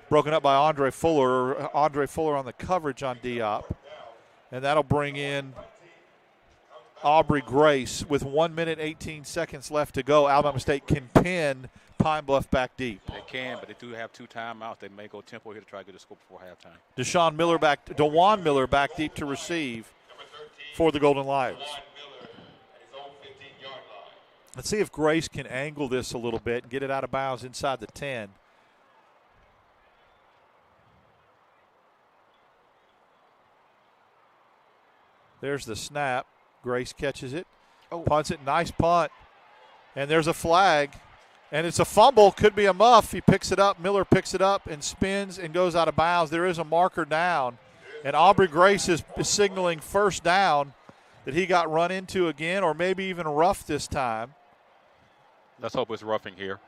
broken up by Andre Fuller. Andre Fuller on the coverage on Diop. And that'll bring in Aubrey Grace with 1 minute, 18 seconds left to go. Alabama State can pin Pine Bluff back deep. They can, but they do have 2 timeouts. They may go tempo here to try to get a score before halftime. Dewan Miller back deep to receive for the Golden Lions. Let's see if Grace can angle this a little bit and get it out of bounds inside the 10. There's the snap. Grace catches it, punts it, nice punt. And there's a flag. And it's a fumble, could be a muff. He picks it up, Miller picks it up and spins and goes out of bounds. There is a marker down. And Aubrey Grace is signaling first down that he got run into again or maybe even roughed this time. Let's hope it's roughing here.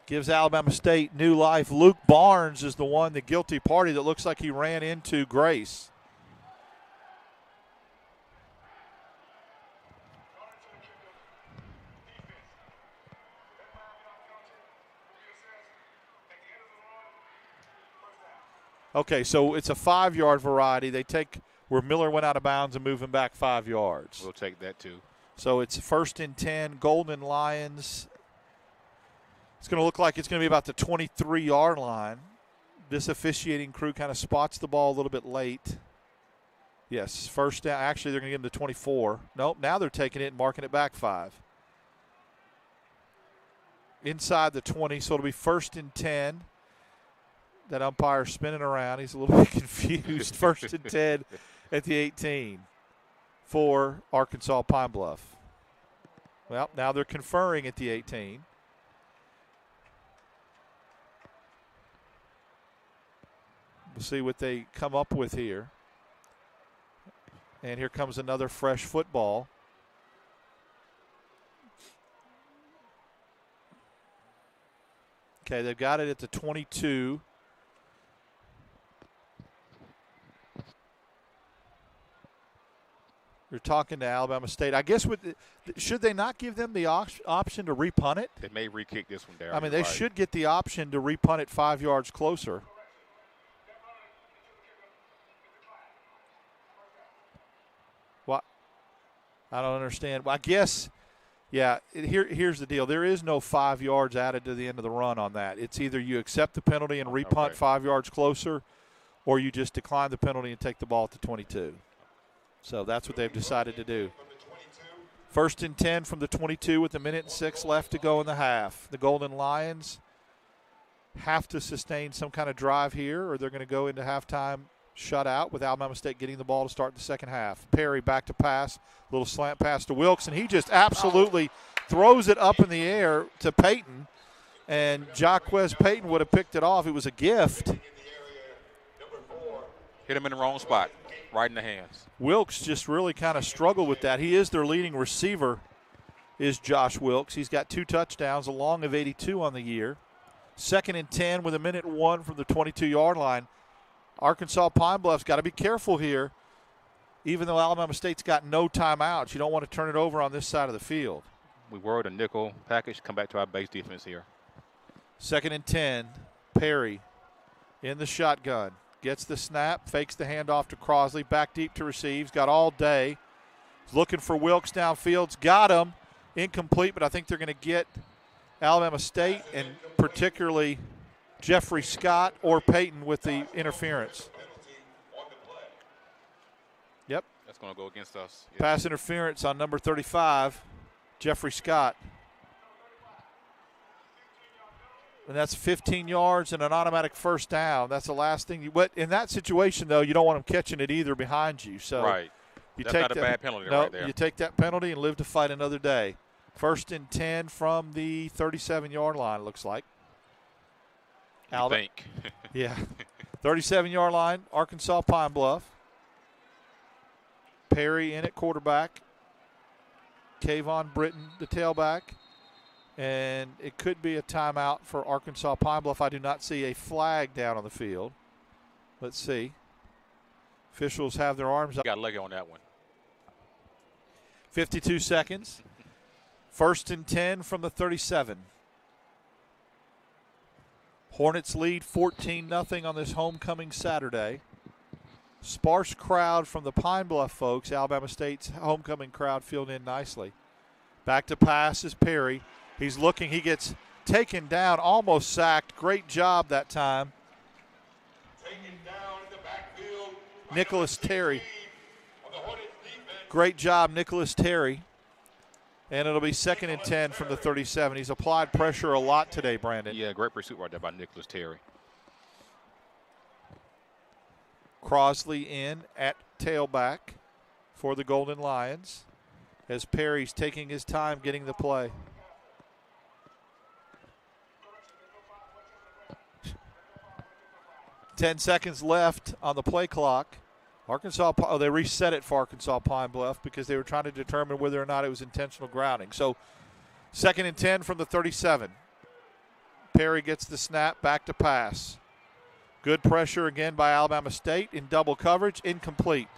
Gives Alabama State new life. Luke Barnes is the guilty party that looks like he ran into Grace. Okay, so it's a 5-yard variety. They take where Miller went out of bounds and move him back 5 yards. We'll take that too. So it's 1st and 10, Golden Lions. It's going to look like it's going to be about the 23-yard line. This officiating crew kind of spots the ball a little bit late. Yes, first down. Actually, they're going to get him to 24. Nope, now they're taking it and marking it back 5. Inside the 20, so it'll be 1st and 10. That umpire's spinning around. He's a little bit confused. 1st and 10 at the 18 for Arkansas Pine Bluff. Well, now they're conferring at the 18. We'll see what they come up with here. And here comes another fresh football. Okay, they've got it at the 22. You're talking to Alabama State. I guess should they not give them the option to repunt it? They may re-kick this one, Darryl. I mean, they should get the option to repunt it 5 yards closer. What? I don't understand. Well, I guess, yeah, here's the deal. There is no 5 yards added to the end of the run on that. It's either you accept the penalty and repunt 5 yards closer, or you just decline the penalty and take the ball at the 22. So that's what they've decided to do. 1st and 10 from the 22 with 1:06 left to go in the half. The Golden Lions have to sustain some kind of drive here, or they're going to go into halftime shut out with Alabama State getting the ball to start the second half. Perry back to pass, little slant pass to Wilkes, and he just absolutely throws it up in the air to Payton, and Jaquez Payton would have picked it off. It was a gift. Hit him in the wrong spot, right in the hands. Wilkes just really kind of struggled with that. He is their leading receiver, is Josh Wilkes. He's got 2 touchdowns, a long of 82 on the year. 2nd and 10 with 1:01 from the 22-yard line. Arkansas Pine Bluff's got to be careful here. Even though Alabama State's got no timeouts, you don't want to turn it over on this side of the field. We worried a nickel package. Come back to our base defense here. 2nd and 10. Perry in the shotgun. Gets the snap, fakes the handoff to Crosley, back deep to receive. He's got all day. He's looking for Wilkes downfield. Got him. Incomplete, but I think they're going to get Alabama State and particularly Jeffrey Scott or Payton with the interference. Yep. That's going to go against us. Yep. Pass interference on number 35, Jeffrey Scott. And that's 15 yards and an automatic first down. That's the last thing but in that situation, though, you don't want them catching it either behind you. So right. You That's take not a bad penalty right there. You take that penalty and live to fight another day. 1st and 10 from the 37-yard line, it looks like. You think. Yeah. 37-yard line, Arkansas Pine Bluff. Perry in at quarterback. Kayvon Britton, the tailback. And it could be a timeout for Arkansas Pine Bluff. I do not see a flag down on the field. Let's see. Officials have their arms up. Got lucky on that one. 52 seconds. 1st and 10 from the 37. Hornets lead 14-0 on this homecoming Saturday. Sparse crowd from the Pine Bluff folks. Alabama State's homecoming crowd filled in nicely. Back to pass is Perry. He's looking. He gets taken down, almost sacked. Great job that time. Taken down in the backfield. Nicholas Terry. On the Hornets defense. Great job, Nicholas Terry. And it'll be 2nd and 10 from the 37. He's applied pressure a lot today, Brandon. Yeah, great pursuit right there by Nicholas Terry. Crosley in at tailback for the Golden Lions as Perry's taking his time getting the play. Ten seconds left on the play clock. They reset it for Arkansas Pine Bluff because they were trying to determine whether or not it was intentional grounding. So 2nd and 10 from the 37. Perry gets the snap, back to pass. Good pressure again by Alabama State in double coverage, incomplete.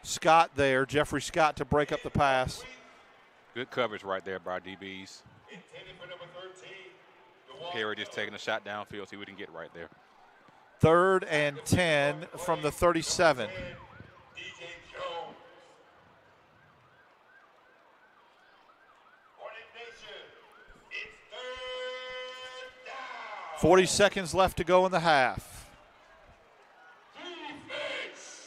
Scott there, Jeffrey Scott to break up the pass. Good coverage right there by DBs. Intended for number 13. Perry just taking a shot downfield, see what he can get right there. 3rd and 10 from the 37. DJ Jones. Hornet Nation. It's 3rd down. 40 seconds left to go in the half. Defense.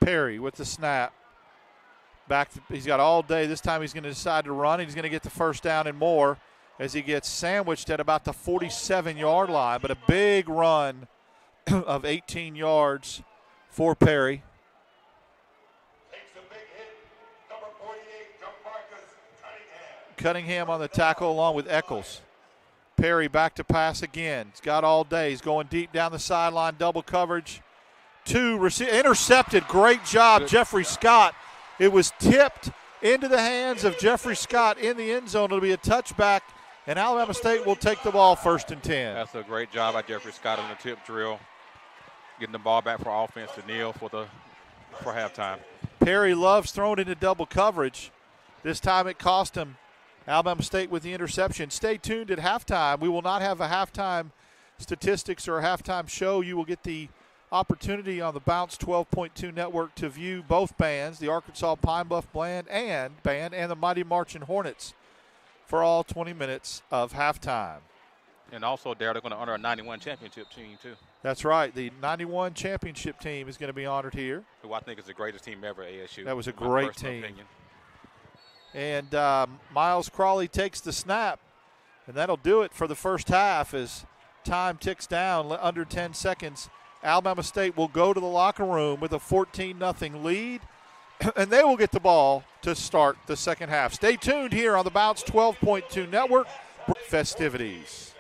Perry with the snap. He's got all day. This time he's going to decide to run. He's going to get the first down and more as he gets sandwiched at about the 47-yard line. But a big run of 18 yards for Perry. Takes a big hit. Number 48, Marcus Cunningham. Cunningham on the tackle along with Eccles. Perry back to pass again. He's got all day. He's going deep down the sideline, double coverage. Intercepted. Great job, Jeffrey Scott. It was tipped into the hands of Jeffrey Scott in the end zone. It'll be a touchback, and Alabama State will take the ball 1st and 10. That's a great job by Jeffrey Scott on the tip drill, getting the ball back for offense to Neal for halftime. Perry loves throwing into double coverage. This time it cost him. Alabama State with the interception. Stay tuned at halftime. We will not have a halftime statistics or a halftime show. You will get the opportunity on the Bounce 12.2 network to view both bands, the Arkansas Pine Bluff Band and the Mighty Marching Hornets, for all 20 minutes of halftime. And also, they're going to honor a 91 championship team, too. That's right. The 91 championship team is going to be honored here. Who I think is the greatest team ever at ASU. That was a great team. Opinion. And Miles Crawley takes the snap, and that'll do it for the first half as time ticks down under 10 seconds. Alabama State will go to the locker room with a 14-0 lead, and they will get the ball to start the second half. Stay tuned here on the Bounce 12.2 network. Festivities.